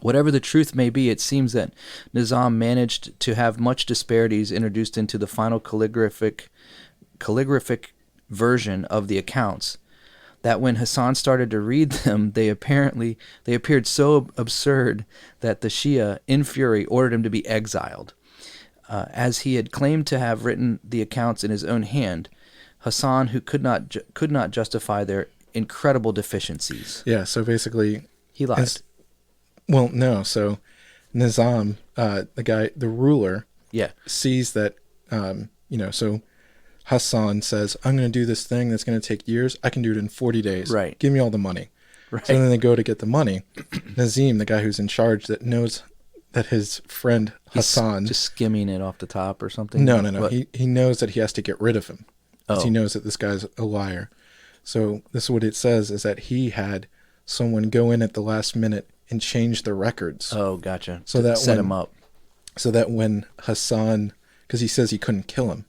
Whatever the truth may be, it seems that Nizam managed to have much disparities introduced into the final calligraphic version of the accounts, that when Hassan started to read them, they appeared so absurd that the Shia, in fury, ordered him to be exiled. As he had claimed to have written the accounts in his own hand, Hassan, who could not justify their incredible deficiencies. Yeah, so basically... He lied. Well, no, so Nizam, the ruler, sees that, so Hassan says, I'm going to do this thing that's going to take years. I can do it in 40 days. Right. Give me all the money. Right. So then they go to get the money. Nazim, the guy who's in charge, that knows that his friend Hassan... He's just skimming it off the top or something? No. He knows that he has to get rid of him. Because he knows that this guy's a liar. So this is what it says, is that he had someone go in at the last minute and change the records. Oh, gotcha. So that set him up. So that when Hassan... Because he says he couldn't kill him.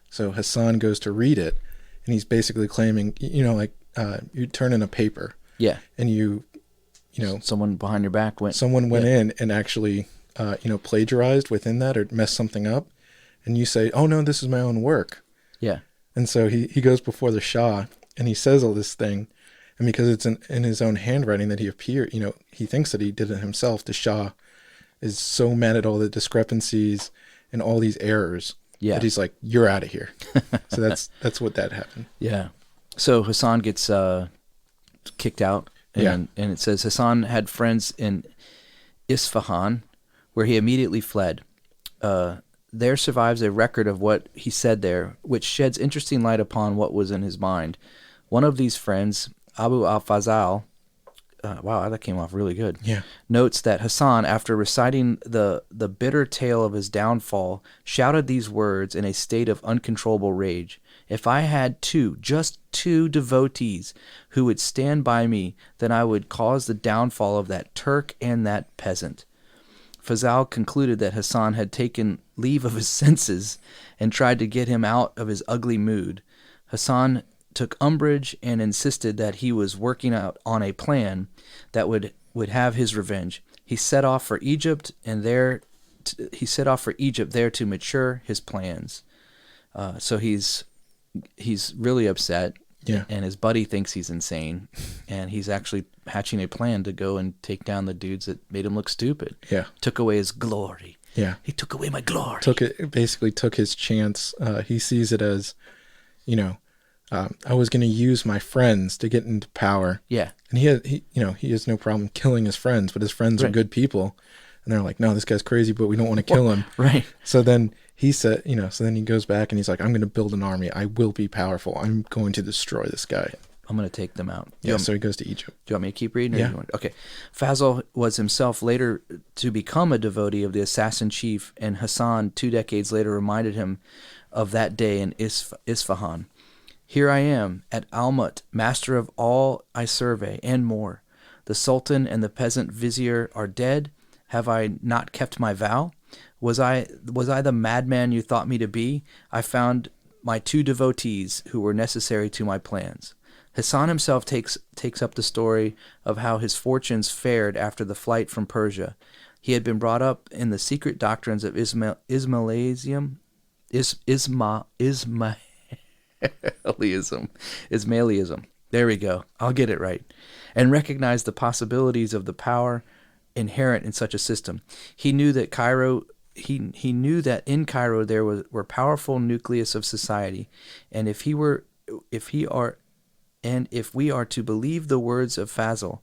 So Hassan goes to read it, and he's basically claiming, you turn in a paper. Yeah. And someone behind your back went in and actually, plagiarized within that or messed something up. And you say, oh, no, this is my own work. Yeah. And so he goes before the Shah, and he says all this thing. And because it's in his own handwriting that he appeared, he thinks that he did it himself. The Shah is so mad at all the discrepancies and all these errors. Yeah. That he's like, you're out of here. So that's what that happened. Yeah. So Hassan gets kicked out. And it says Hassan had friends in Isfahan, where he immediately fled. There survives a record of what he said there, which sheds interesting light upon what was in his mind. One of these friends, Abu al-Fazal, wow, that came off really good. Yeah. Notes that Hassan, after reciting the bitter tale of his downfall, shouted these words in a state of uncontrollable rage. If I had just two devotees who would stand by me, then I would cause the downfall of that Turk and that peasant. Fazal concluded that Hassan had taken leave of his senses and tried to get him out of his ugly mood. Hassan took umbrage and insisted that he was working out on a plan that would have his revenge. He set off for Egypt there to mature his plans. So he's really upset. Yeah. And his buddy thinks he's insane, and he's actually hatching a plan to go and take down the dudes that made him look stupid. Yeah. Took away his glory. Yeah. He took away my glory. Basically took his chance. He sees it as, I was going to use my friends to get into power. Yeah. And he has no problem killing his friends, but his friends are good people. And they're like, no, this guy's crazy, but we don't want to kill him. Right. So then he said, so then he goes back and he's like, I'm going to build an army. I will be powerful. I'm going to destroy this guy. I'm going to take them out. Yeah, so he goes to Egypt. Do you want me to keep reading? Yeah. Okay. Fazal was himself later to become a devotee of the assassin chief, and Hassan, 2 decades later, reminded him of that day in Isfahan. Here I am, at Almut, master of all I survey, and more. The sultan and the peasant vizier are dead. Have I not kept my vow? Was I the madman you thought me to be? I found my 2 devotees who were necessary to my plans. Hassan himself takes up the story of how his fortunes fared after the flight from Persia. He had been brought up in the secret doctrines of Ismailism. There we go. I'll get it right. And recognized the possibilities of the power inherent in such a system. He knew that he knew that in Cairo there were powerful nucleus of society, and if we are to believe the words of Fazl,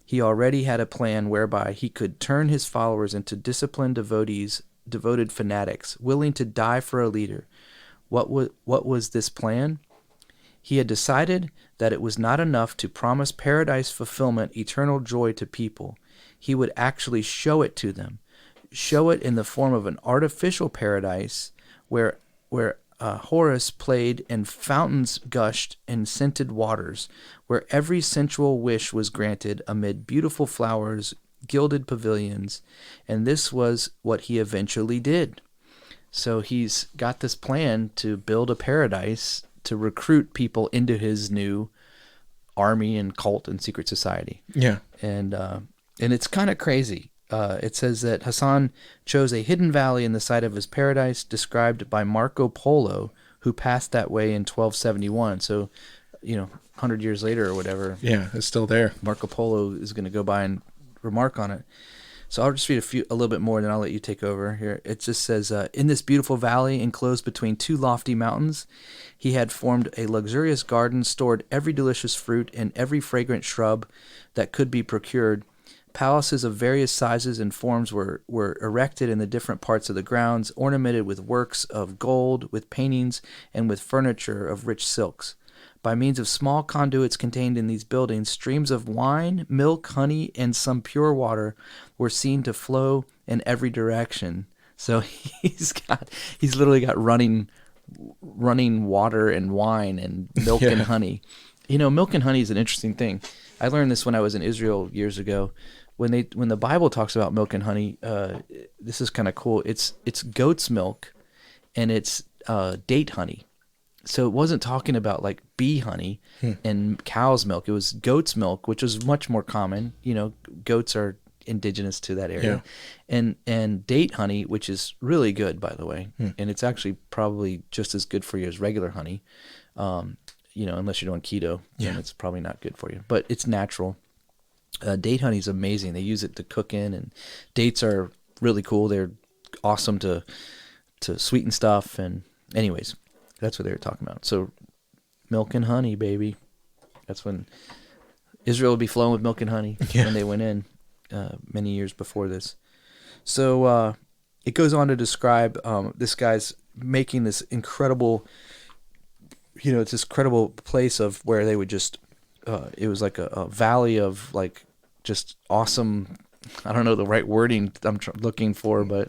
he already had a plan whereby he could turn his followers into disciplined devoted fanatics, willing to die for a leader. What was this plan? He had decided that it was not enough to promise paradise fulfillment, eternal joy to people. He would actually show it to them. Show it in the form of an artificial paradise where Horus played and fountains gushed in scented waters, where every sensual wish was granted amid beautiful flowers, gilded pavilions, and this was what he eventually did. So he's got this plan to build a paradise to recruit people into his new army and cult and secret society. Yeah. And it's kind of crazy. It says that Hassan chose a hidden valley in the site of his paradise, described by Marco Polo, who passed that way in 1271. So, 100 years later or whatever. Yeah, it's still there. Marco Polo is going to go by and remark on it. So I'll just read a little bit more, and then I'll let you take over here. It just says, in this beautiful valley enclosed between two lofty mountains, he had formed a luxurious garden, stored every delicious fruit and every fragrant shrub that could be procured. Palaces of various sizes and forms were erected in the different parts of the grounds, ornamented with works of gold, with paintings, and with furniture of rich silks. By means of small conduits contained in these buildings, streams of wine, milk, honey, and some pure water were seen to flow in every direction. So he's literally got running water and wine and milk and honey. Milk and honey is an interesting thing. I learned this when I was in Israel years ago. When the Bible talks about milk and honey, this is kind of cool. It's goat's milk, and it's date honey. So it wasn't talking about like bee honey and cow's milk. It was goat's milk, which was much more common. Goats are indigenous to that area, and date honey, which is really good, by the way, and it's actually probably just as good for you as regular honey. Unless you're doing keto, then it's probably not good for you. But it's natural. Date honey is amazing. They use it to cook in, and dates are really cool. They're awesome to sweeten stuff. And anyways, that's what they were talking about. So milk and honey, baby. That's when Israel would be flowing with milk and honey when they went in many years before this. So it goes on to describe this guy's making this incredible, it's this incredible place of where they would just, it was like a valley of like just awesome, I don't know the right wording I'm looking for, but,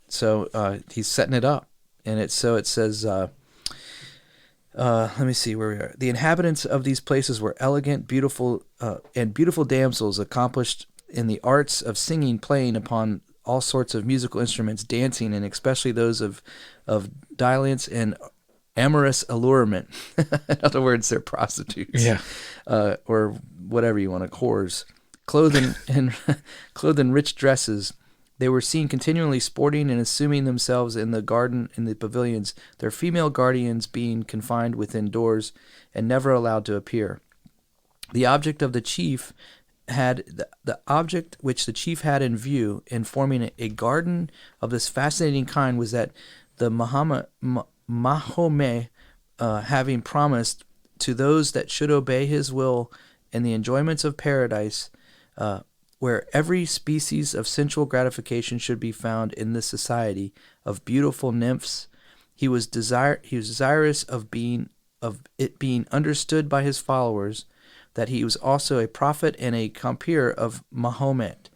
so he's setting it up. And it says, let me see where we are. The inhabitants of these places were elegant, beautiful damsels accomplished in the arts of singing, playing upon all sorts of musical instruments, dancing, and especially those of dalliance and amorous allurement. In other words, they're prostitutes. Yeah. Or whatever you want to, whores. Clothed in rich dresses. They were seen continually sporting and assuming themselves in the garden, in the pavilions, their female guardians being confined within doors and never allowed to appear. The object of the chief the object which the chief had in view in forming a garden of this fascinating kind was that the Mahomet, having promised to those that should obey his will and the enjoyments of paradise, where every species of sensual gratification should be found in the society of beautiful nymphs, he was desirous of it being understood by his followers that he was also a prophet and a compeer of Mahomet.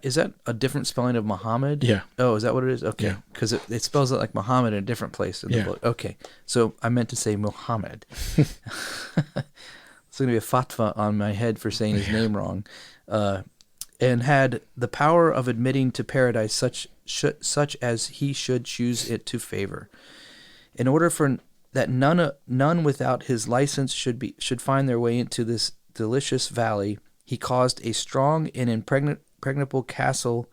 Is that a different spelling of Muhammad? Yeah. Oh, is that what it is? Okay. Because it spells it like Muhammad in a different place in the book. Okay. So I meant to say Muhammad. It's going to be a fatwa on my head for saying his name wrong. And had the power of admitting to paradise such as he should choose it to favor. In order for that none without his license should find their way into this delicious valley, he caused a strong and impregnable castle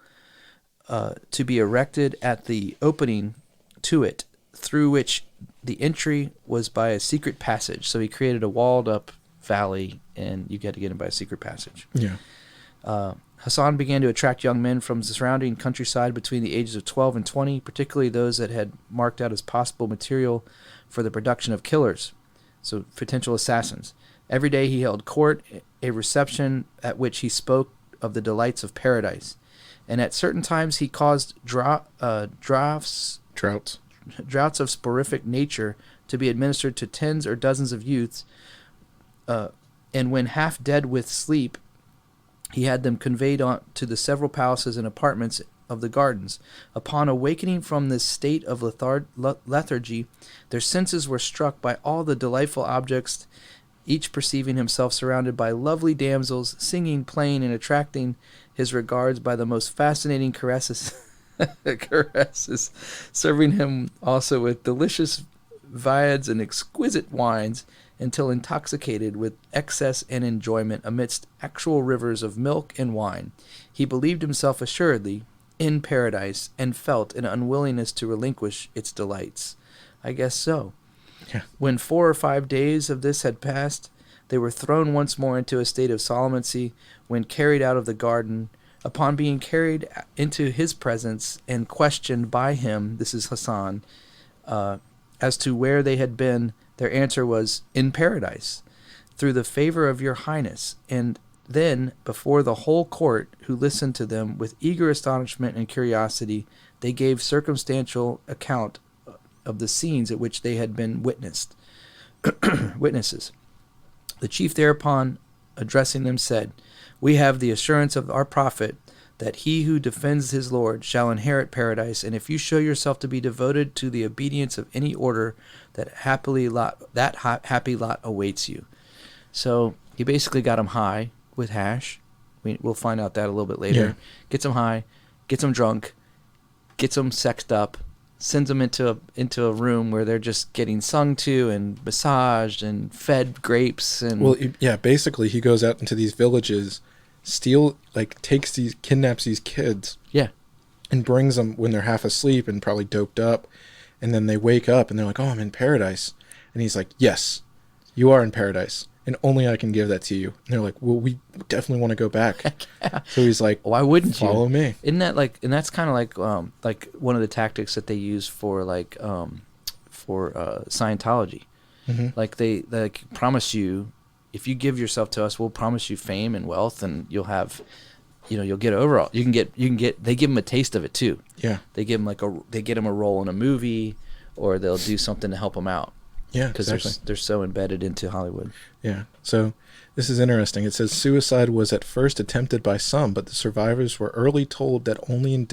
to be erected at the opening to it, through which the entry was by a secret passage. So he created a walled up valley, and you get to get in by a secret passage. Yeah. Hassan began to attract young men from the surrounding countryside between the ages of 12 and 20, particularly those that had marked out as possible material for the production of killers, so potential assassins. Every day he held court, a reception at which he spoke of the delights of paradise. And at certain times he caused droughts of sporific nature to be administered to tens or dozens of youths, and when half dead with sleep, he had them conveyed on to the several palaces and apartments of the gardens. Upon awakening from this state of lethargy, their senses were struck by all the delightful objects, each perceiving himself surrounded by lovely damsels, singing, playing, and attracting his regards by the most fascinating caresses, serving him also with delicious viands and exquisite wines, until intoxicated with excess and enjoyment amidst actual rivers of milk and wine, he believed himself assuredly in paradise and felt an unwillingness to relinquish its delights. I guess so. Yeah. When 4 or 5 days of this had passed, they were thrown once more into a state of solemnity when carried out of the garden. Upon being carried into his presence and questioned by him, this is Hassan, as to where they had been, their answer was, in paradise, through the favor of your highness. And then, before the whole court, who listened to them with eager astonishment and curiosity, they gave circumstantial account of the scenes at which they had been witnesses. The chief thereupon, addressing them, said, "We have the assurance of our prophet that he who defends his Lord shall inherit paradise, and if you show yourself to be devoted to the obedience of any order, that happy lot awaits you." So he basically got him high with hash. We'll find out that a little bit later. Yeah. Gets him high, gets him drunk, gets him sexed up, sends them into a room where they're just getting sung to and massaged and fed grapes and. Well, yeah. Basically, he goes out into these villages, kidnaps these kids. Yeah. And brings them when they're half asleep and probably doped up, and then they wake up and they're like, "Oh, I'm in paradise," and he's like, "Yes, you are in paradise, and only I can give that to you." And they're like, "Well, we definitely want to go back." Yeah. So he's like, "Why wouldn't you follow me?" Isn't that like? And that's kind of like one of the tactics that they use for Scientology. Mm-hmm. Like they promise you, if you give yourself to us, we'll promise you fame and wealth, and you'll have, you'll get overall. You can get. They give them a taste of it too. Yeah. They give them they get them a role in a movie, or they'll do something to help them out. Yeah, because exactly. they're so embedded into Hollywood. Yeah. So this is interesting. It says suicide was at first attempted by some, but the survivors were early told that only in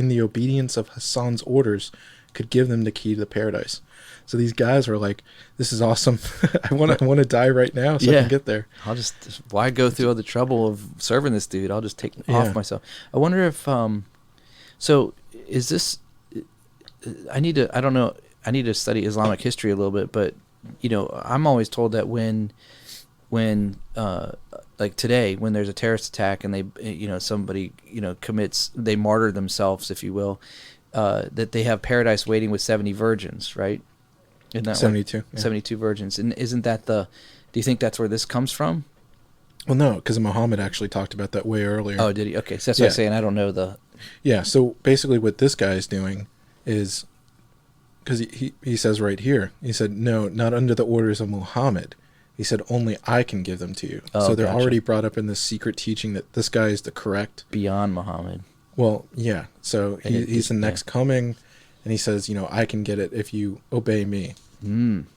the obedience of Hassan's orders could give them the key to the paradise. So these guys were like, "This is awesome. I want to die right now so I can get there. Why go through all the trouble of serving this dude? I'll just take off myself." I wonder if so is this? I need to study Islamic history a little bit, but I'm always told that when like today, when there's a terrorist attack and they somebody they martyr themselves, if you will, that they have paradise waiting with 70 virgins, right? Isn't that 72. Yeah. 72 virgins. And isn't that do you think that's where this comes from? Well, no, because Muhammad actually talked about that way earlier. Oh, did he? Okay, so that's what I'm saying. I don't know the. Yeah, so basically what this guy is doing is, because he says right here, he said, "No, not under the orders of Muhammad." He said, "Only I can give them to you." Oh, so they're already brought up in this secret teaching that this guy is the correct. Beyond Muhammad. Well, yeah. So he's the next coming, and he says, "I can get it if you obey me. I'm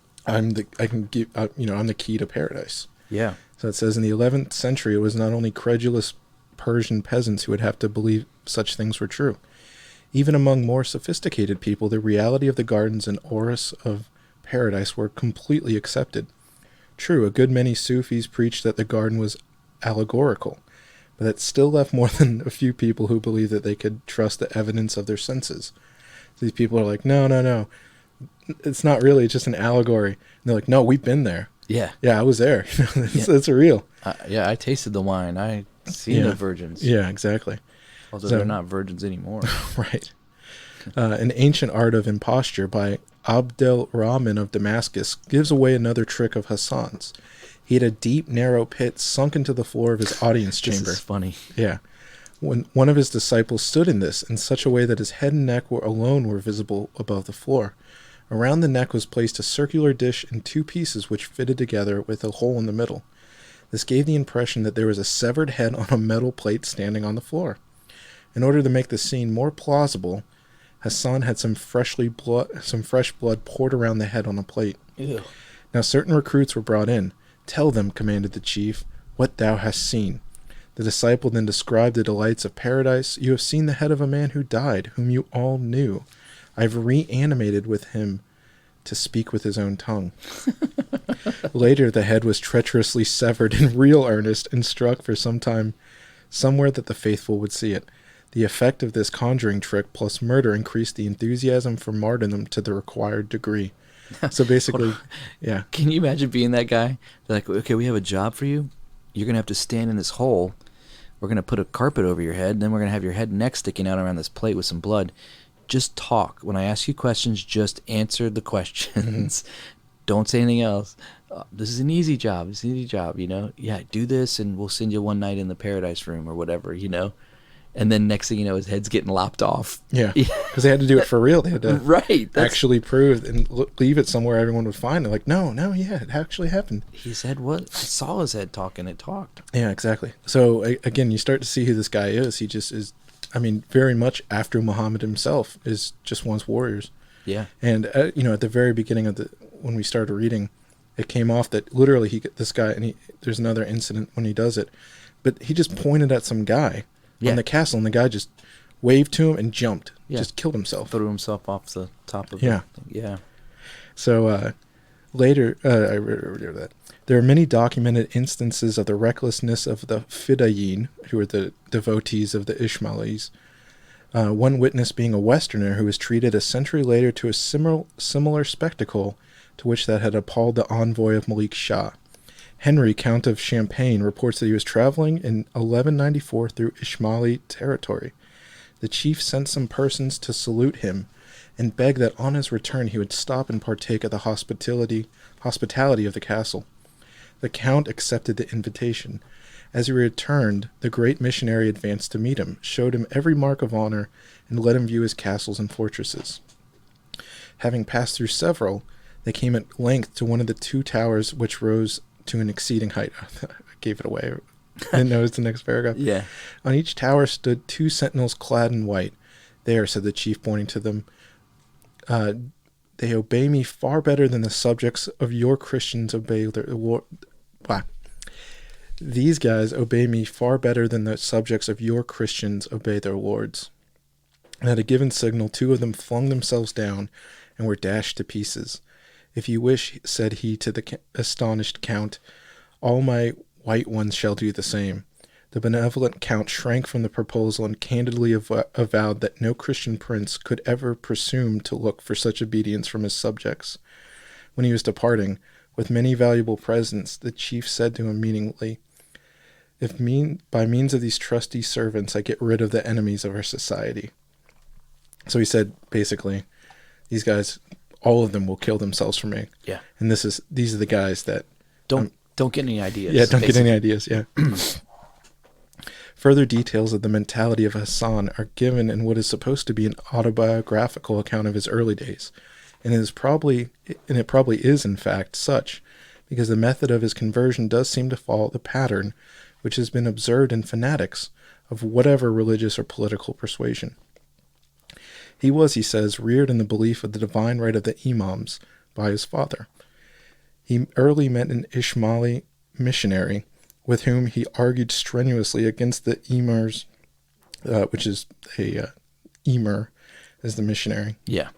the key to paradise." Yeah. So it says in the 11th century, it was not only credulous Persian peasants who would have to believe such things were true. Even among more sophisticated people, the reality of the gardens and auras of paradise were completely accepted. True, a good many Sufis preached that the garden was allegorical, but that still left more than a few people who believed that they could trust the evidence of their senses. So these people are like, no, it's not really, it's just an allegory. And they're like, "No, we've been there. Yeah, I was there. It's real." I tasted the wine. I seen the virgins. Yeah, exactly. Although they're not virgins anymore. Right. An Ancient Art of Imposture by Abdel Rahman of Damascus gives away another trick of Hassan's. He had a deep, narrow pit sunk into the floor of his audience chamber. This is funny. Yeah. When one of his disciples stood in this in such a way that his head and neck alone were visible above the floor. Around the neck was placed a circular dish in 2 pieces which fitted together with a hole in the middle. This gave the impression that there was a severed head on a metal plate standing on the floor. In order to make the scene more plausible, Hassan had some fresh blood poured around the head on a plate. Ew. Now certain recruits were brought in. "Tell them," commanded the chief, "what thou hast seen." The disciple then described the delights of paradise. "You have seen the head of a man who died, whom you all knew. I have reanimated with him to speak with his own tongue." Later, the head was treacherously severed in real earnest and struck for some time somewhere that the faithful would see it. The effect of this conjuring trick plus murder increased the enthusiasm for martyrdom to the required degree. So basically, yeah. Can you imagine being that guy? They're like, okay, we have a job for you. You're going to have to stand in this hole. We're going to put a carpet over your head. And then we're going to have your head and neck sticking out around this plate with some blood. Just talk. When I ask you questions, just answer the questions. Don't say anything else. This is an easy job. It's an easy job, you know? Yeah, do this and we'll send you one night in the paradise room or whatever, you know? And then next thing you know, his head's getting lopped off. Yeah, because they had to do it for real. They had to right, actually prove and leave it somewhere everyone would find it. Like, no, yeah, it actually happened. His head was, I saw his head talking. It talked. Yeah, exactly. So, again, you start to see who this guy is. He just is, I mean, very much after Muhammad himself, is just wants warriors. Yeah. And, you know, at the very beginning of when we started reading, it came off that literally this guy, and there's another incident when he does it, but he just pointed at some guy. Yeah. On the castle, and the guy just waved to him and jumped. Yeah. Just killed himself. Threw himself off the top of it. Yeah. So later, I read that. There are many documented instances of the recklessness of the Fidayeen, who are the devotees of the Ismailis. One witness being a Westerner who was treated a century later to a similar spectacle to which that had appalled the envoy of Malik Shah. Henry, Count of Champagne, reports that he was traveling in 1194 through Ismaili territory. The chief sent some persons to salute him and beg that on his return he would stop and partake of the hospitality of the castle. The count accepted the invitation. As he returned, the great missionary advanced to meet him, showed him every mark of honor, and let him view his castles and fortresses. Having passed through several, they came at length to one of the 2 towers which rose to an exceeding height. I gave it away. I didn't notice the next paragraph. Yeah. On each tower stood 2 sentinels clad in white. "There," said the chief, pointing to them, "they obey me far better than the subjects of your Christians obey their Lord." Wow. "These guys obey me far better than the subjects of your Christians obey their lords." And at a given signal, 2 of them flung themselves down and were dashed to pieces. "If you wish," said he to the astonished count, "all my white ones shall do the same." The benevolent count shrank from the proposal and candidly avowed that no Christian prince could ever presume to look for such obedience from his subjects. When he was departing, with many valuable presents, the chief said to him meaningly, "If by means of these trusty servants I get rid of the enemies of our society." So he said, basically, these guys, all of them will kill themselves for me. Yeah. And these are the guys that don't get any ideas. Yeah, don't get any ideas. Yeah. Further details of the mentality of Hassan are given in what is supposed to be an autobiographical account of his early days, and it probably is in fact such, because the method of his conversion does seem to follow the pattern which has been observed in fanatics of whatever religious or political persuasion. He was, he says, reared in the belief of the divine right of the imams by his father. He early met an Ismaili missionary with whom he argued strenuously against the emirs, which is emir as the missionary. Yeah.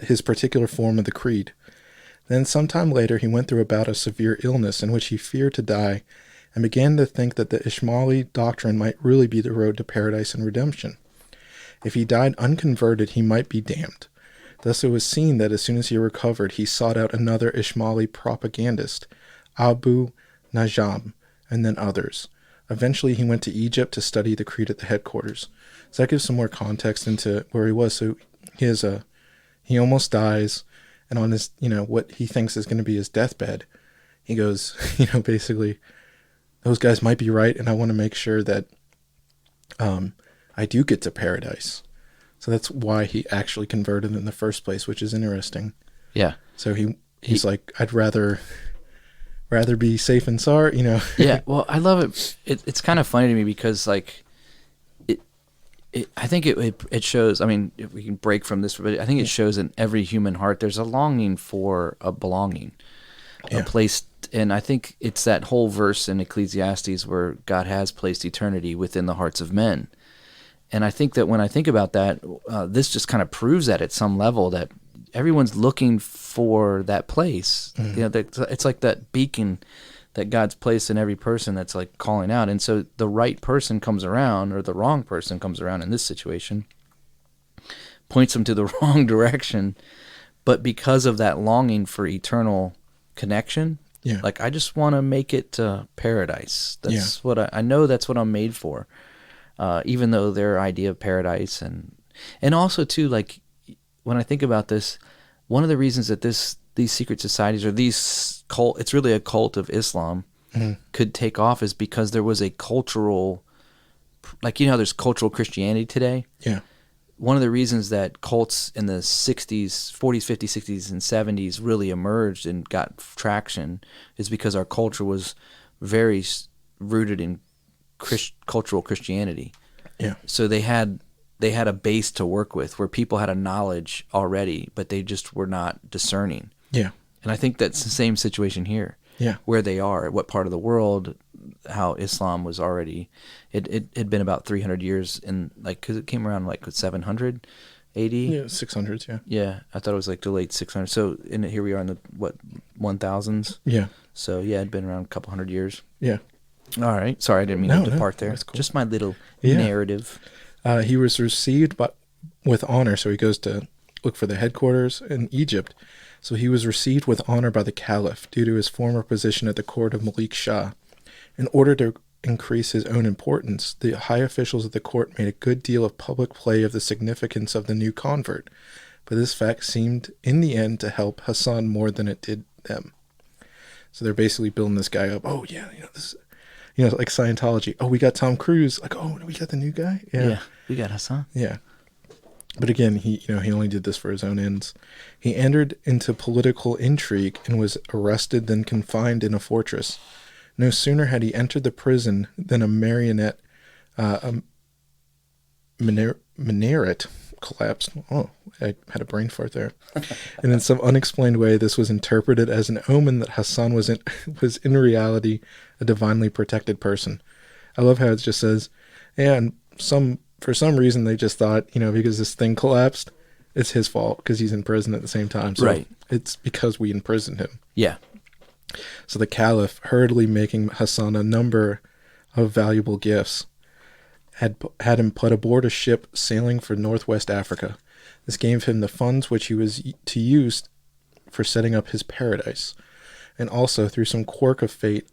His particular form of the creed. Then sometime later he went through a bout of severe illness in which he feared to die and began to think that the Ismaili doctrine might really be the road to paradise and redemption. If he died unconverted, he might be damned. Thus it was seen that as soon as he recovered, he sought out another Ismaili propagandist, Abu Najam, and then others. Eventually, he went to Egypt to study the creed at the headquarters. So that gives some more context into where he was. So he almost dies, and on his, what he thinks is going to be his deathbed, he goes, basically, those guys might be right, and I want to make sure that I do get to paradise. So that's why he actually converted in the first place, which is interesting. Yeah. So he's like, I'd rather be safe and sorry, Yeah. Well, I love it. It's kind of funny to me because like I think it shows. I mean, if we can break from this, but I think it shows in every human heart there's a longing for a belonging, a place. And I think it's that whole verse in Ecclesiastes where God has placed eternity within the hearts of men. And I think that when I think about that, this just kind of proves that at some level that everyone's looking for that place. Mm-hmm. It's like that beacon that God's placed in every person that's like calling out. And so the right person comes around, or the wrong person comes around in this situation, points them to the wrong direction. But because of that longing for eternal connection, like I just want to make it to paradise. That's what I know. That's what I'm made for. Even though their idea of paradise and also too, like when I think about this, one of the reasons that these secret societies or these cult, it's really a cult of Islam, could take off is because there was a cultural, like, there's cultural Christianity today. Yeah. One of the reasons that cults in the 60s, 40s, 50s, 60s, and 70s really emerged and got traction is because our culture was very rooted in cultural Christianity. Yeah. So they had a base to work with where people had a knowledge already, but they just were not discerning. Yeah. And I think that's the same situation here. Yeah. Where they are, what part of the world, how Islam was already, it had been about 300 years in, like, because it came around like 700 AD. Yeah, 600s, yeah. Yeah, I thought it was like the late 600s. So here we are in the, 1000s? Yeah. So yeah, it'd been around a couple hundred years. Yeah. All right. Sorry, I didn't mean to depart there. That's cool. Just my little narrative. He was received with honor, so he goes to look for the headquarters in Egypt. So he was received with honor by the Caliph due to his former position at the court of Malik Shah. In order to increase his own importance, the high officials of the court made a good deal of public play of the significance of the new convert, but this fact seemed in the end to help Hassan more than it did them. So they're basically building this guy up. Oh yeah, this, like Scientology. Oh, we got Tom Cruise. Like, oh, we got the new guy. Yeah, we got Hassan. Yeah. But again, he only did this for his own ends. He entered into political intrigue and was arrested, then confined in a fortress. No sooner had he entered the prison than a minaret collapsed. Oh, I had a brain fart there. And in some unexplained way, this was interpreted as an omen that Hassan was in reality a divinely protected person. I love how it just says, and for some reason they just thought, because this thing collapsed, it's his fault because he's in prison at the same time. So right. It's because we imprisoned him. Yeah. So the Caliph, hurriedly making Hassan a number of valuable gifts, had him put aboard a ship sailing for northwest Africa. This gave him the funds which he was to use for setting up his paradise, and also, through some quirk of fate,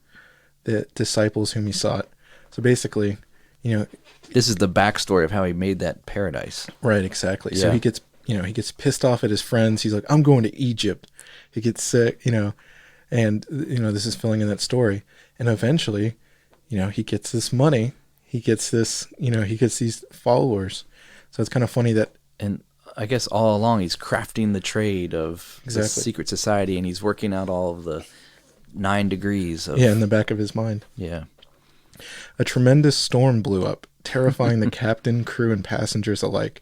the disciples whom he sought. So basically, this is the backstory of how he made that paradise. Right, exactly. Yeah. So he gets pissed off at his friends. He's like, I'm going to Egypt. He gets sick, and this is filling in that story. And eventually, he gets this money. He gets this, he gets these followers. So it's kind of funny that... And I guess all along he's crafting the trade of the secret society, and he's working out all of the 9 degrees of... Yeah, in the back of his mind. Yeah. A tremendous storm blew up, terrifying the captain, crew, and passengers alike.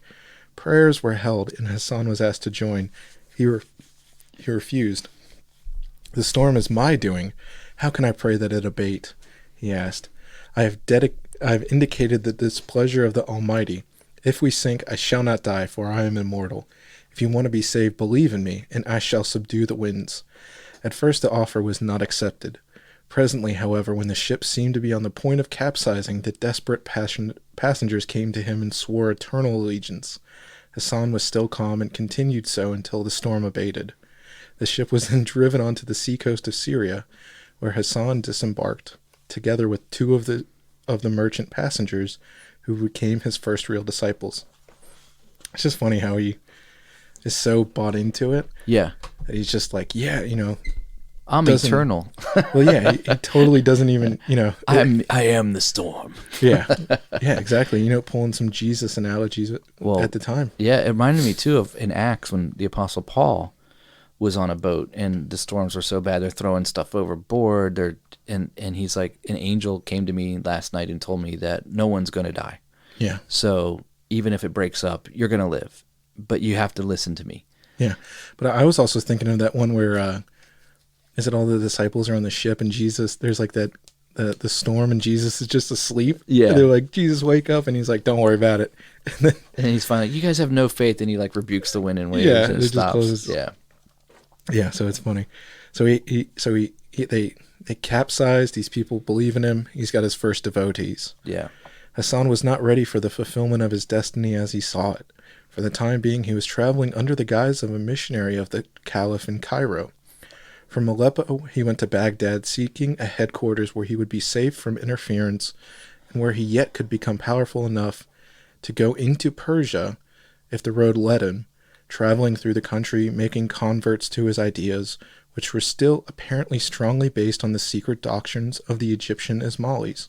Prayers were held, and Hassan was asked to join. He refused. The storm is my doing. How can I pray that it abate? He asked. I have indicated the displeasure of the Almighty. If we sink, I shall not die, for I am immortal. If you want to be saved, believe in me, and I shall subdue the winds. At first the offer was not accepted. Presently, however, when the ship seemed to be on the point of capsizing, the desperate passengers came to him and swore eternal allegiance. Hassan was still calm and continued so until the storm abated. The ship was then driven onto the seacoast of Syria, where Hassan disembarked, together with two of the of the merchant passengers who became his first real disciples. It's just funny how he is so bought into it. Yeah. That he's just like, yeah, I'm eternal. Well, yeah, he totally doesn't even, I am the storm. Yeah. Yeah, exactly. Pulling some Jesus analogies at the time. Yeah, it reminded me too of in Acts when the Apostle Paul was on a boat and the storms were so bad they're throwing stuff overboard. And he's like, an angel came to me last night and told me that no one's going to die. Yeah. So even if it breaks up, you're going to live, but you have to listen to me. Yeah. But I was also thinking of that one where, is it all the disciples are on the ship and Jesus, there's like that, the storm and Jesus is just asleep. Yeah. And they're like, Jesus, wake up. And he's like, don't worry about it. And he's finally like, you guys have no faith. And he like rebukes the wind and waves and it stops. Yeah. Yeah. So it's funny. So they capsized. These people believe in him. He's got his first devotees. Yeah. Hassan was not ready for the fulfillment of his destiny as he saw it. For the time being, he was traveling under the guise of a missionary of the Caliph in Cairo. From Aleppo, he went to Baghdad, seeking a headquarters where he would be safe from interference and where he yet could become powerful enough to go into Persia if the road led him, traveling through the country, making converts to his ideas, which were still apparently strongly based on the secret doctrines of the Egyptian Ismailis.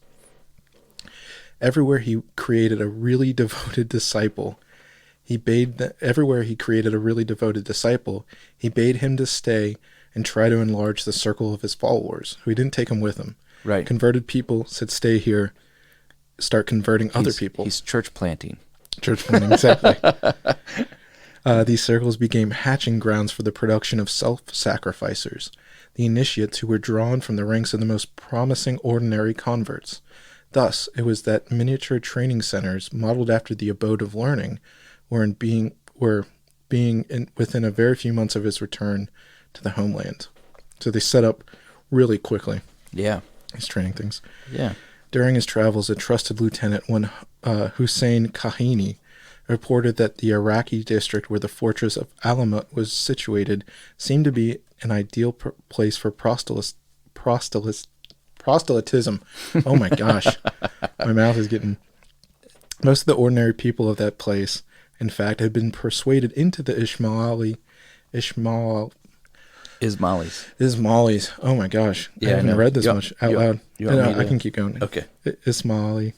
Everywhere he created a really devoted disciple, he bade him to stay and try to enlarge the circle of his followers, who he didn't take him with him. Right. Converted people said, stay here, start converting other people. He's church planting. Church planting, exactly. These circles became hatching grounds for the production of self-sacrificers, the initiates who were drawn from the ranks of the most promising ordinary converts. Thus, it was that miniature training centers, modeled after the abode of learning, within a very few months of his return to the homeland. So they set up really quickly. Yeah. These training things. Yeah. During his travels, a trusted lieutenant, one Hussein Kahini, reported that the Iraqi district where the fortress of Alamut was situated seemed to be an ideal place for proselytism. Oh my gosh. My mouth is getting... Most of the ordinary people of that place, in fact, had been persuaded into the Ismailis. Oh my gosh. Yeah, I haven't read this much out loud. I can keep going. Okay. Ismaili,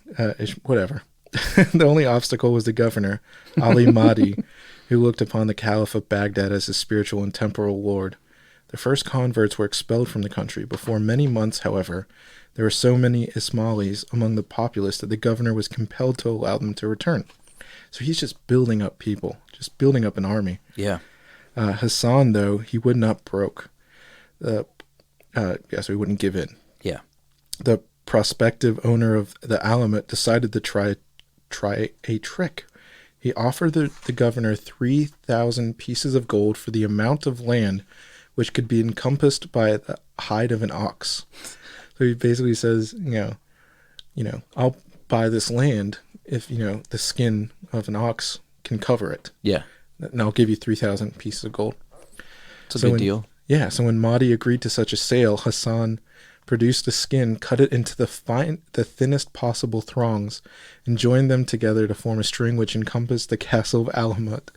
whatever. The only obstacle was the governor, Ali Mahdi, who looked upon the Caliph of Baghdad as his spiritual and temporal lord. The first converts were expelled from the country. Before many months, however, there were so many Ismailis among the populace that the governor was compelled to allow them to return. So he's just building up people, just building up an army. Yeah. Hassan, though, he would not broke. So he wouldn't give in. Yeah. The prospective owner of the Alamut decided to try a trick. He offered the governor 3,000 pieces of gold for the amount of land which could be encompassed by the hide of an ox. So he basically says, I'll buy this land if, the skin of an ox can cover it. Yeah. And I'll give you 3,000 pieces of gold. It's a good deal. Yeah. So when Mahdi agreed to such a sale, Hassan produced a skin, cut it into the thinnest possible thongs, and joined them together to form a string which encompassed the castle of Alamut.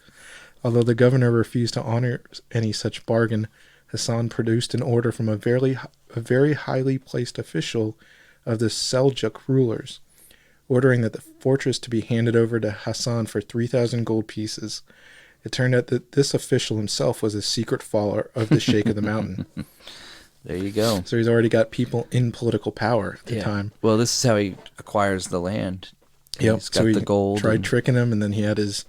Although the governor refused to honor any such bargain, Hassan produced an order from a very highly placed official of the Seljuk rulers, ordering that the fortress to be handed over to Hassan for 3,000 gold pieces. It turned out that this official himself was a secret follower of the Sheikh of the Mountain. There you go. So he's already got people in political power at the time. Well, this is how he acquires the land. Yep. He's got the gold. Tried tricking him, and then he had his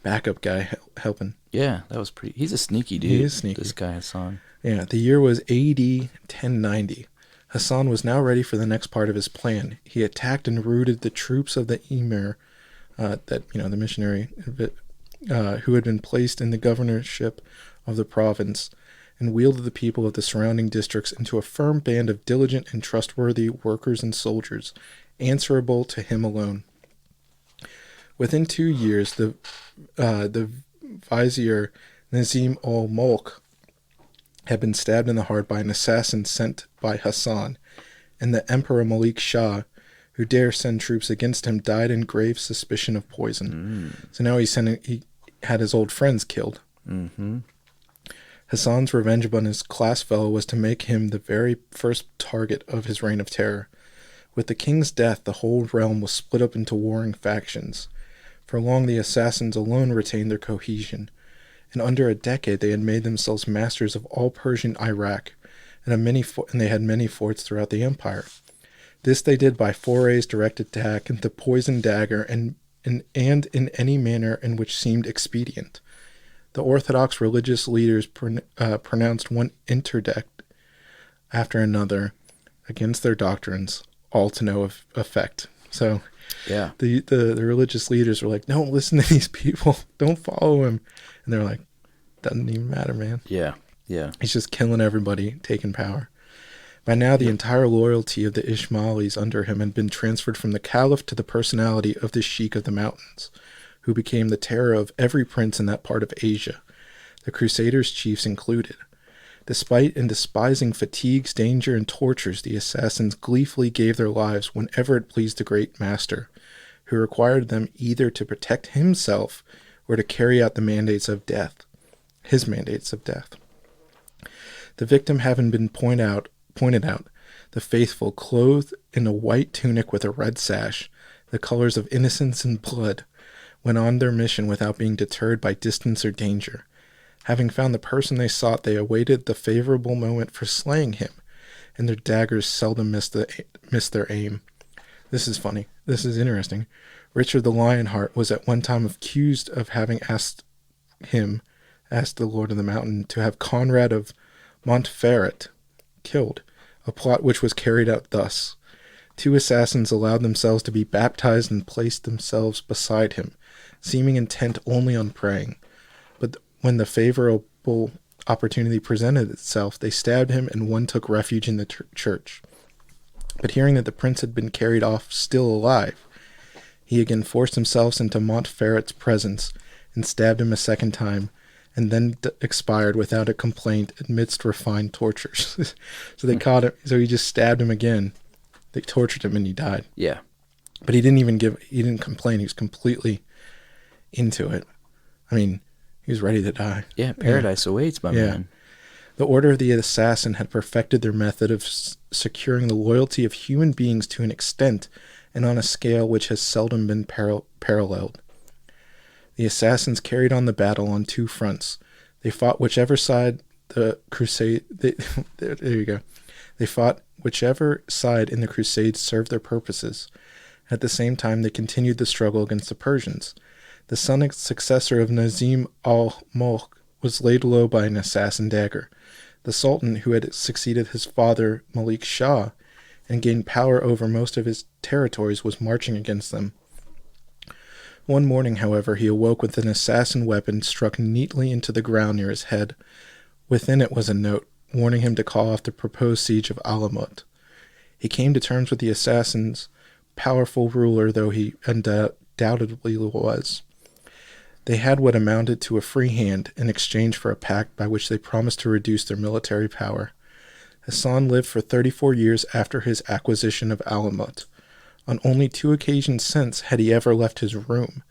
backup guy helping. Yeah, that was pretty... He's a sneaky dude. He is sneaky. This guy, Hassan. Yeah, the year was AD 1090. Hassan was now ready for the next part of his plan. He attacked and routed the troops of the emir, the missionary, who had been placed in the governorship of the province, and wielded the people of the surrounding districts into a firm band of diligent and trustworthy workers and soldiers, answerable to him alone. Within 2 years, the vizier Nazim ul-Mulk had been stabbed in the heart by an assassin sent by Hassan, and the Emperor Malik Shah, who dare send troops against him died in grave suspicion of poison. So now he had his old friends killed. Mm-hmm. Hassan's revenge upon his class fellow was to make him the very first target of his reign of terror. With the king's death, the whole realm was split up into warring factions. For long, the assassins alone retained their cohesion. In under a decade, they had made themselves masters of all Persian Iraq, and they had many forts throughout the empire. This they did by forays, direct attack, and the poisoned dagger, and in any manner in which seemed expedient. The Orthodox religious leaders pronounced one interdict after another against their doctrines, all to no effect. So yeah, the religious leaders were like, don't listen to these people. Don't follow him. And they're like, doesn't even matter, man. Yeah. He's just killing everybody, taking power. By now, the entire loyalty of the Ismailis under him had been transferred from the caliph to the personality of the Sheikh of the Mountains, who became the terror of every prince in that part of Asia, the Crusaders' chiefs included. Despite and despising fatigues, danger, and tortures, the assassins gleefully gave their lives whenever it pleased the great master, who required them either to protect himself or to carry out his mandates of death. The victim having been pointed out, the faithful, clothed in a white tunic with a red sash, the colors of innocence and blood, went on their mission without being deterred by distance or danger. Having found the person they sought, they awaited the favorable moment for slaying him, and their daggers seldom missed their aim. This is funny. This is interesting. Richard the Lionheart was at one time accused of having asked the Lord of the Mountain to have Conrad of Montferrat killed, a plot which was carried out thus. 2 assassins allowed themselves to be baptized and placed themselves beside him, seeming intent only on praying. But when the favorable opportunity presented itself, they stabbed him, and one took refuge in the church. But hearing that the prince had been carried off still alive, he again forced himself into Montferrat's presence and stabbed him a second time, and then expired without a complaint amidst refined tortures. So they caught him, so he just stabbed him again. They tortured him and he died. Yeah. But he didn't complain. He was completely into it. I mean, he was ready to die. Yeah, paradise awaits, my man. The Order of the Assassin had perfected their method of securing the loyalty of human beings to an extent and on a scale which has seldom been paralleled. The assassins carried on the battle on 2 fronts. They fought whichever side the crusade. There you go. They fought whichever side in the crusade served their purposes. At the same time, they continued the struggle against the Persians. The son and successor of Nazim al-Mulk was laid low by an assassin dagger. The Sultan, who had succeeded his father Malik Shah and gained power over most of his territories, was marching against them. One morning, however, he awoke with an assassin weapon struck neatly into the ground near his head. Within it was a note, warning him to call off the proposed siege of Alamut. He came to terms with the assassins, powerful ruler though he undoubtedly was. They had what amounted to a free hand in exchange for a pact by which they promised to reduce their military power. Hassan lived for 34 years after his acquisition of Alamut. On only 2 occasions since had he ever left his room,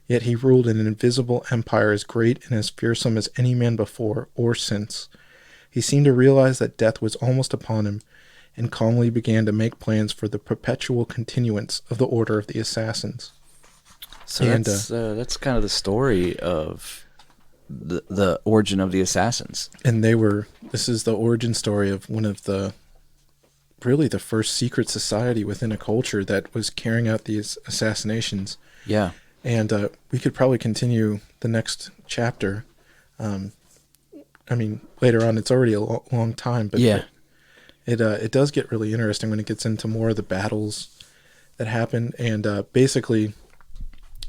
yet he ruled an invisible empire as great and as fearsome as any man before or since. He seemed to realize that death was almost upon him, and calmly began to make plans for the perpetual continuance of the Order of the Assassins. So that's kind of the story of the origin of the Assassins. And this is the origin story of one of the first secret society within a culture that was carrying out these assassinations. Yeah. And we could probably continue the next chapter. I mean, later on, it's already a long time, but yeah, it does get really interesting when it gets into more of the battles that happen. And basically,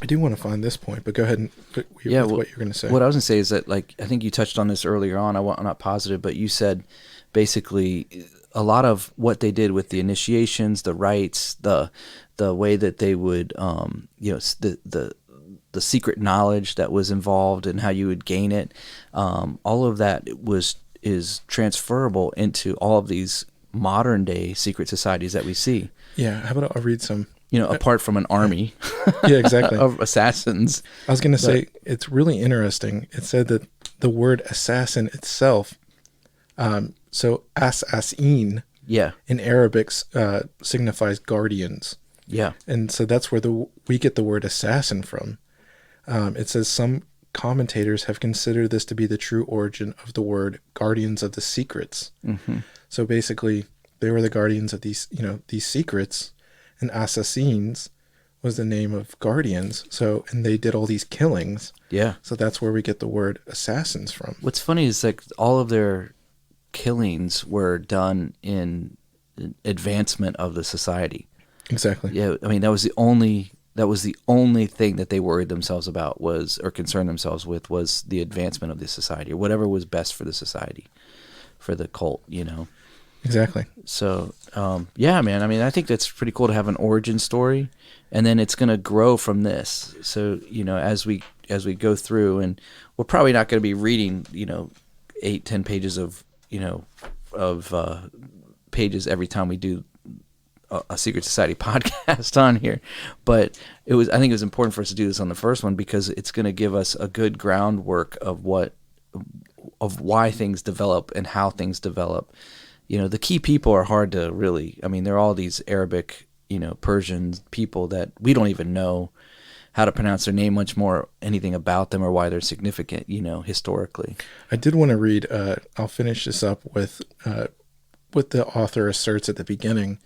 I do want to find this point, but go ahead and what you're going to say. What I was going to say is that, like, I think you touched on this earlier on. I'm not positive, but you said basically a lot of what they did with the initiations, the rites, the way that they would, the secret knowledge that was involved and how you would gain it, all of that is transferable into all of these modern day secret societies that we see. Yeah, how about I'll read some. Apart from an army yeah, exactly. of assassins. I was going to say, it's really interesting. It said that the word assassin itself, so assassin in Arabic signifies guardians. Yeah. And so that's where we get the word assassin from. It says some commentators have considered this to be the true origin of the word guardians of the secrets. Mm-hmm. So basically, they were the guardians of these secrets, and assassins was the name of guardians. So, and they did all these killings. Yeah. So that's where we get the word assassins from. What's funny is like all of their killings were done in advancement of the society. Exactly. Yeah. I mean, that was the only thing that they worried themselves about or concerned themselves with was the advancement of the society, or whatever was best for the society, for the cult, Exactly. So, yeah, man. I mean, I think that's pretty cool to have an origin story, and then it's going to grow from this. So, as we go through, and we're probably not going to be reading, 8-10 pages of pages every time we do a Secret Society podcast on here, but I think it was important for us to do this on the first one because it's going to give us a good groundwork of why things develop and how things develop. The key people are hard to really, I mean, they're all these Arabic, Persian people that we don't even know how to pronounce their name, much more anything about them or why they're significant, historically. I did want to read, I'll finish this up with what the author asserts at the beginning,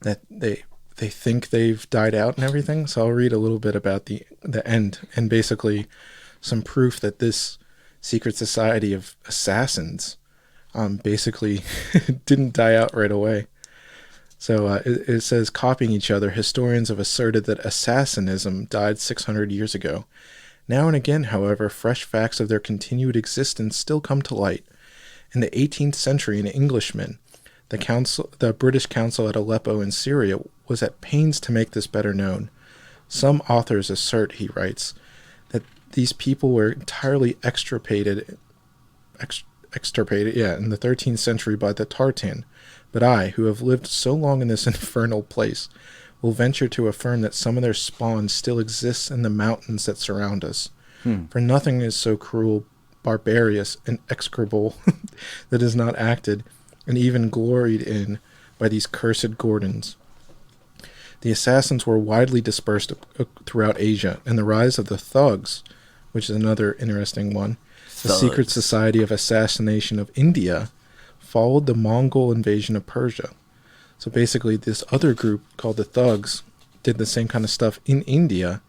that they think they've died out and everything. So I'll read a little bit about the end and basically some proof that this secret society of assassins basically didn't die out right away. So it says, copying each other, historians have asserted that assassinism died 600 years ago. Now and again, however, fresh facts of their continued existence still come to light. In the 18th century, an Englishman, the British Council at Aleppo in Syria, was at pains to make this better known. Some authors assert, he writes, that these people were entirely extirpated in the 13th century by the Tartan, but I, who have lived so long in this infernal place, will venture to affirm that some of their spawn still exists in the mountains that surround us. For nothing is so cruel, barbarous, and execrable that is not acted and even gloried in by these cursed Gordons. The assassins were widely dispersed throughout Asia, and the rise of the thugs, which is another interesting one, the secret society of assassination of India, followed the Mongol invasion of Persia. So basically this other group called the thugs did the same kind of stuff in India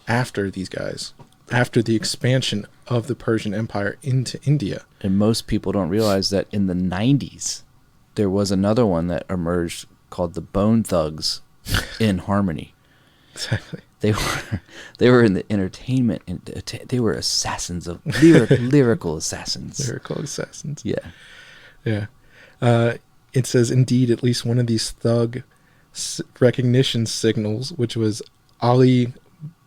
after these guys, after the expansion of the Persian Empire into India. And most people don't realize that in the 90s, there was another one that emerged called the Bone Thugs in Harmony. Exactly. They were in the entertainment, and they were assassins of lyrical assassins. Lyrical assassins. Yeah. Yeah. It says, indeed, at least one of these thug recognition signals, which was Ali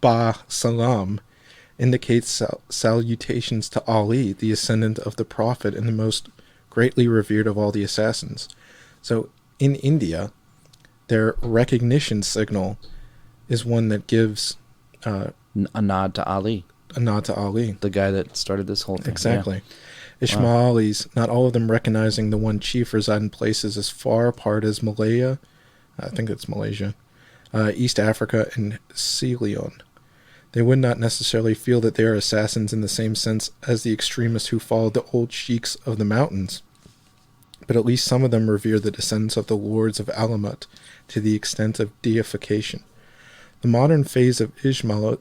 Ba Salam, indicates salutations to Ali, the ascendant of the Prophet and the most greatly revered of all the assassins. So in India, their recognition signal is one that gives a nod to Ali. A nod to Ali. The guy that started this whole thing. Exactly. Yeah. Ismailis, not all of them recognizing the one chief, reside in places as far apart as Malaya, I think it's Malaysia, East Africa, and Ceylon. They would not necessarily feel that they are assassins in the same sense as the extremists who followed the old sheiks of the mountains, but at least some of them revere the descendants of the lords of Alamut to the extent of deification. The modern phase of Ismailism,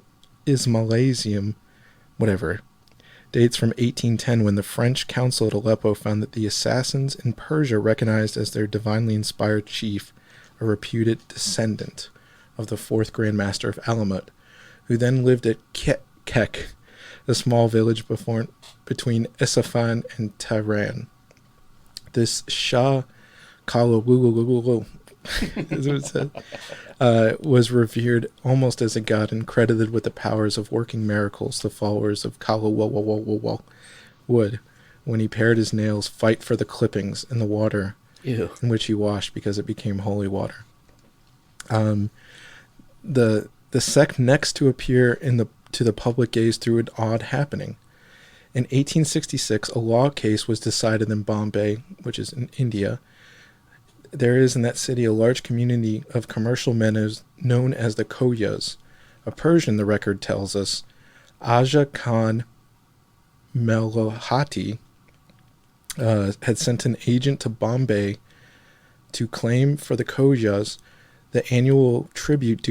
dates from 1810 when the French council at Aleppo found that the assassins in Persia recognized as their divinely inspired chief a reputed descendant of the fourth Grand Master of Alamut, who then lived at Kek, a small village between Isfahan and Tehran. This Shah Khalawulu, is what it said, was revered almost as a god and credited with the powers of working miracles. The followers of Khalawulu would, when he pared his nails, fight for the clippings in the water Ew. in which he washed because it became holy water. The sect next to appear to the public gaze through an odd happening. In 1866, a law case was decided in Bombay, which is in India. There is in that city a large community of commercial men known as the Khojas. A Persian, the record tells us, Aja Khan Melhati, had sent an agent to Bombay to claim for the Khojas the annual tribute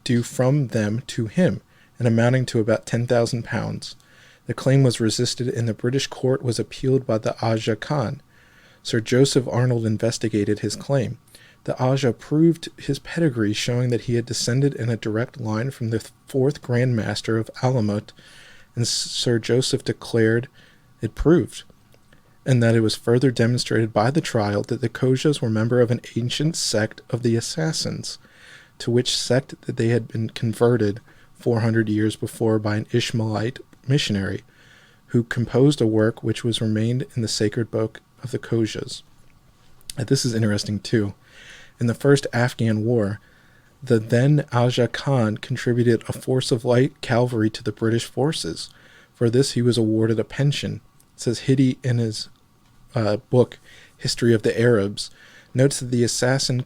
due from them to him, and amounting to about 10,000 pounds. The claim was resisted, and the British court was appealed by the Aja Khan. Sir Joseph Arnold investigated his claim. The Aja proved his pedigree, showing that he had descended in a direct line from the 4th Grand Master of Alamut, and Sir Joseph declared it proved, and that it was further demonstrated by the trial that the Khojas were member of an ancient sect of the Assassins, to which sect that they had been converted 400 years before by an Ishmaelite missionary, who composed a work which was remained in the sacred book of the Khojas. This is interesting too. In the first Afghan war, the then Aja Khan contributed a force of light cavalry to the British forces. For this he was awarded a pension. It says Hidi in his book, History of the Arabs, notes that the assassin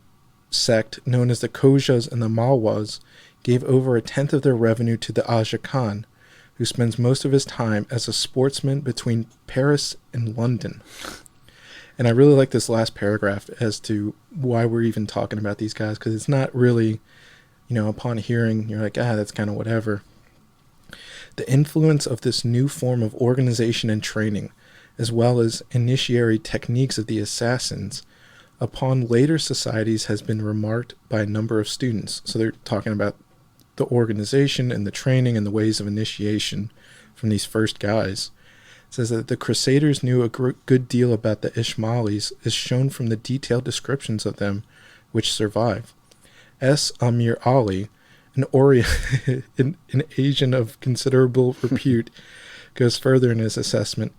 sect known as the Khojas and the Malwas gave over 1/10 of their revenue to the Aja Khan, who spends most of his time as a sportsman between Paris and London. And I really like this last paragraph as to why we're even talking about these guys, because it's not really, upon hearing, you're like, that's kind of whatever. The influence of this new form of organization and training, as well as initiatory techniques of the assassins, upon later societies has been remarked by a number of students. So they're talking about the organization and the training and the ways of initiation from these first guys. It says that the Crusaders knew a good deal about the Ismailis, is shown from the detailed descriptions of them which survive. S. Amir Ali, an Asian of considerable repute, goes further in his assessment.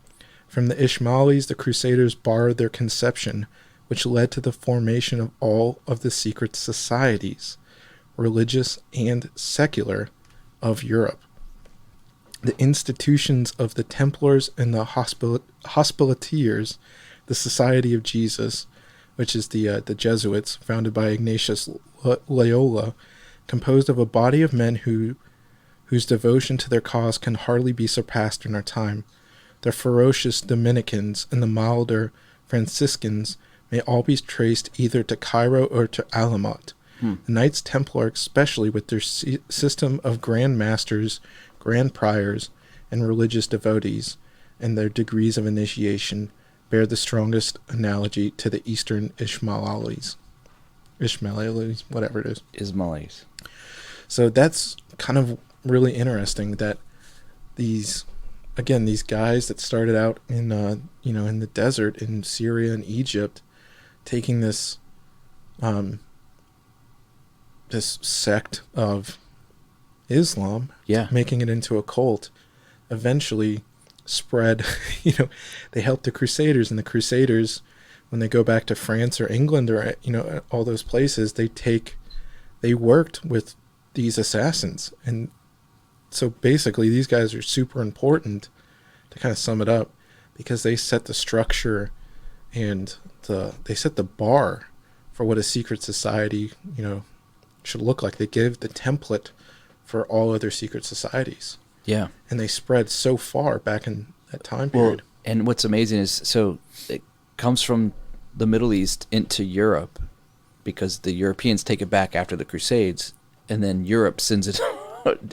From the Ismailis, the Crusaders borrowed their conception, which led to the formation of all of the secret societies, religious and secular, of Europe. The institutions of the Templars and the Hospitallers, the Society of Jesus, which is the Jesuits, founded by Ignatius Loyola, composed of a body of men whose devotion to their cause can hardly be surpassed in our time. The ferocious Dominicans and the milder Franciscans may all be traced either to Cairo or to Alamut. The Knights Templar, especially with their system of Grand Masters, Grand Priors, and religious devotees, and their degrees of initiation, bear the strongest analogy to the Eastern Ishmaelis, whatever it is. Ismailis. So that's kind of really interesting that these guys that started out in in the desert in Syria and Egypt, taking this this sect of Islam, making it into a cult, eventually spread. They helped the Crusaders, and the Crusaders, when they go back to France or England or all those places, they worked with these assassins. And so basically these guys are super important, to kind of sum it up, because they set the structure and they set the bar for what a secret society should look like. They give the template for all other secret societies. Yeah. And they spread so far back in that time period. Well, and what's amazing is, so it comes from the Middle East into Europe, because the Europeans take it back after the Crusades, and then Europe sends it,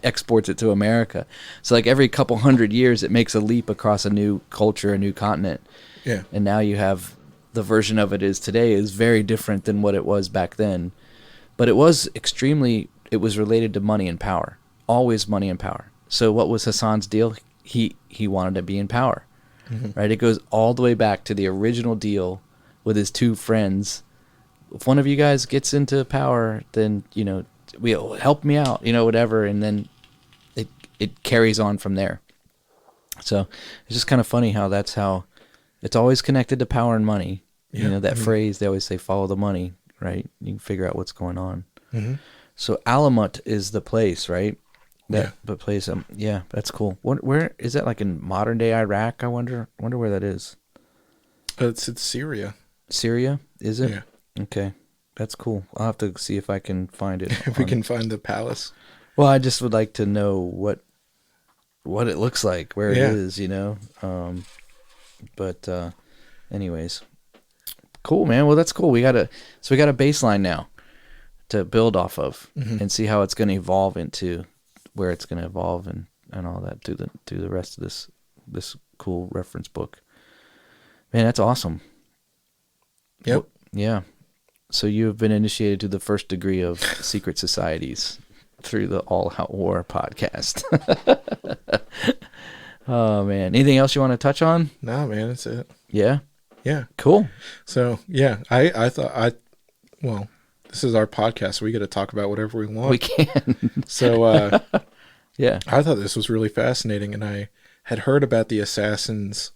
exports it to America. So like every couple hundred years, it makes a leap across a new culture, a new continent. Yeah. And now you have the version of it is today is very different than what it was back then. But it was related to money and power. Always money and power. So what was Hassan's deal? He wanted to be in power, right? It goes all the way back to the original deal with his two friends. If one of you guys gets into power, then, we'll help me out, whatever. And then it carries on from there. So it's just kind of funny how that's how it's always connected to power and money. You know, that phrase, they always say, follow the money, right? You can figure out what's going on. Mm-hmm. So Alamut is the place, right? The place. Yeah, that's cool. Where is that? Like in modern day Iraq? I wonder where that is. It's Syria. Syria, is it? Yeah. Okay, that's cool. I'll have to see if I can find it. If we can find the palace. Well, I just would like to know what it looks like, where it is, you know. But anyways, cool, man. Well, that's cool. We got a baseline now to build off of and see how it's going to evolve into where it's going to evolve and all that through the rest of this cool reference book. Man, that's awesome. Yep. Well, yeah. So you have been initiated to the first degree of secret societies through the All Out War podcast. Oh man. Anything else you want to touch on? No, man, that's it. Yeah. Yeah. Cool. So yeah, I thought this is our podcast, so we get to talk about whatever we want. We can. So yeah. I thought this was really fascinating, and I had heard about the assassins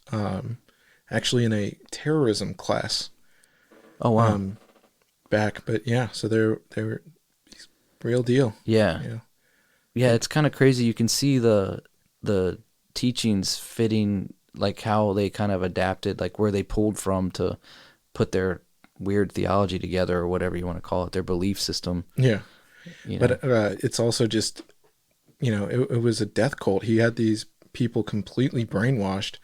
actually in a terrorism class. Oh wow. Back, but yeah, so they were real deal. Yeah. Yeah, it's kind of crazy. You can see the teachings fitting, like how they kind of adapted, like where they pulled from to put their weird theology together, or whatever you want to call it, their belief system. Yeah. You know? But it's also just, you know, it was a death cult. He had these people completely brainwashed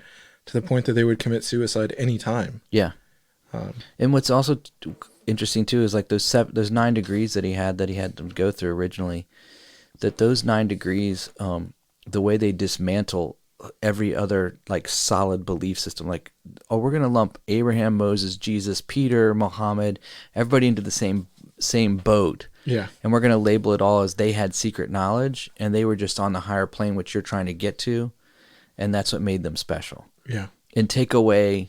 to the point that they would commit suicide anytime. Yeah. And what's also interesting too is like those 9 degrees that he had them go through originally, that those 9 degrees, the way they dismantle every other like solid belief system, like, oh, we're going to lump Abraham, Moses, Jesus, Peter, Muhammad, everybody into the same boat. Yeah. And we're going to label it all as they had secret knowledge and they were just on the higher plane, which you're trying to get to. And that's what made them special. Yeah. And take away,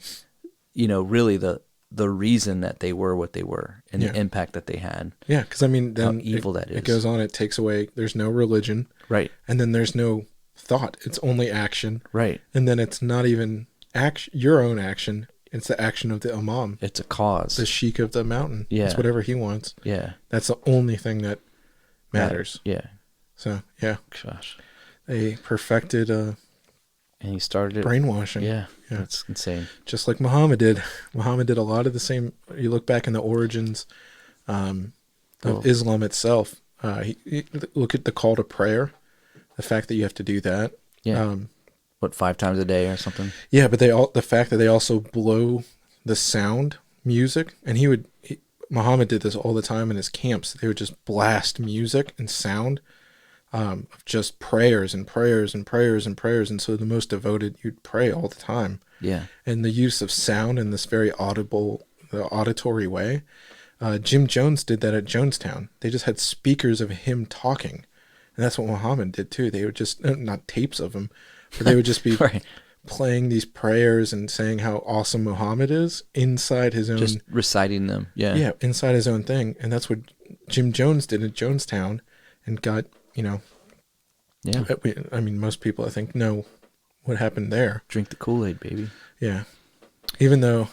you know, really the reason that they were what they were and the impact that they had. Yeah, because I mean, then how evil that is. It goes on. It takes away. There's no religion, right? And then there's no thought. It's only action, right? And then it's not even your own action. It's the action of the imam. It's a cause. The sheik of the mountain. Yeah, it's whatever he wants. Yeah, that's the only thing that matters. Yeah. So yeah, gosh, they perfected. And he started brainwashing. Yeah, that's insane. Just like Muhammad did. Muhammad did a lot of the same. You look back in the origins of Islam itself. Look at the call to prayer, the fact that you have to do that. Yeah. 5 times a day or something? Yeah, but the fact that they also blow the sound music, and Muhammad did this all the time in his camps. They would just blast music and sound. Of just prayers and prayers and prayers and prayers. And so the most devoted, you'd pray all the time. Yeah. And the use of sound in this very auditory way. Jim Jones did that at Jonestown. They just had speakers of him talking. And that's what Muhammad did too. They would just, not tapes of him, but they would just be right. playing these prayers and saying how awesome Muhammad is inside his own. Just reciting them. Yeah. Yeah, inside his own thing. And that's what Jim Jones did at Jonestown and got, you know, yeah. I mean, most people, I think, know what happened there. Drink the Kool-Aid, baby. Yeah. Even though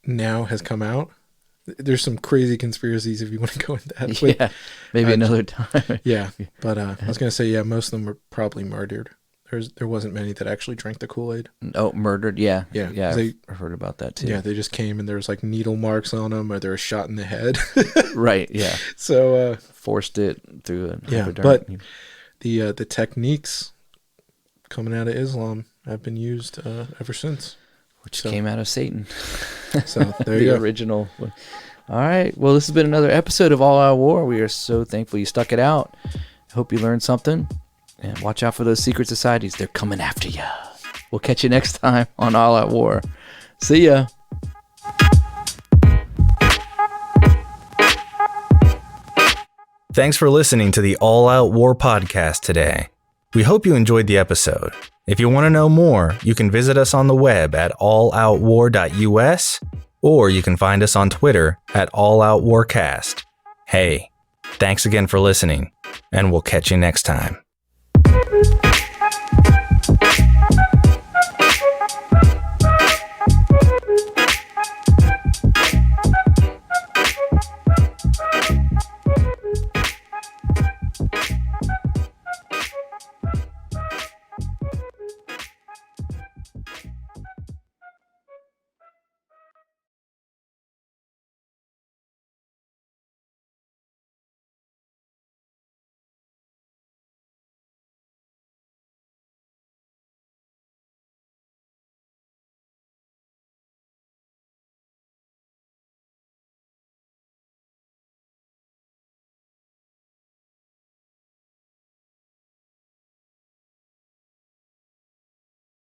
now has come out, there's some crazy conspiracies if you want to go into that. But, yeah, maybe another time. Yeah. But I was going to say, yeah, most of them were probably murdered. There wasn't many that actually drank the Kool-Aid. Oh, murdered? Yeah. Yeah. Yeah, I've heard about that too. Yeah, they just came and there was like needle marks on them, or they were shot in the head. Right, yeah. So forced it through a but the techniques coming out of Islam have been used ever since. Which came out of Satan. So there you go. The original one. All right. Well, this has been another episode of All Out War. We are so thankful you stuck it out. Hope you learned something. And watch out for those secret societies. They're coming after you. We'll catch you next time on All Out War. See ya. Thanks for listening to the All Out War podcast today. We hope you enjoyed the episode. If you want to know more, you can visit us on the web at alloutwar.us, or you can find us on Twitter at alloutwarcast. Hey, thanks again for listening, and we'll catch you next time.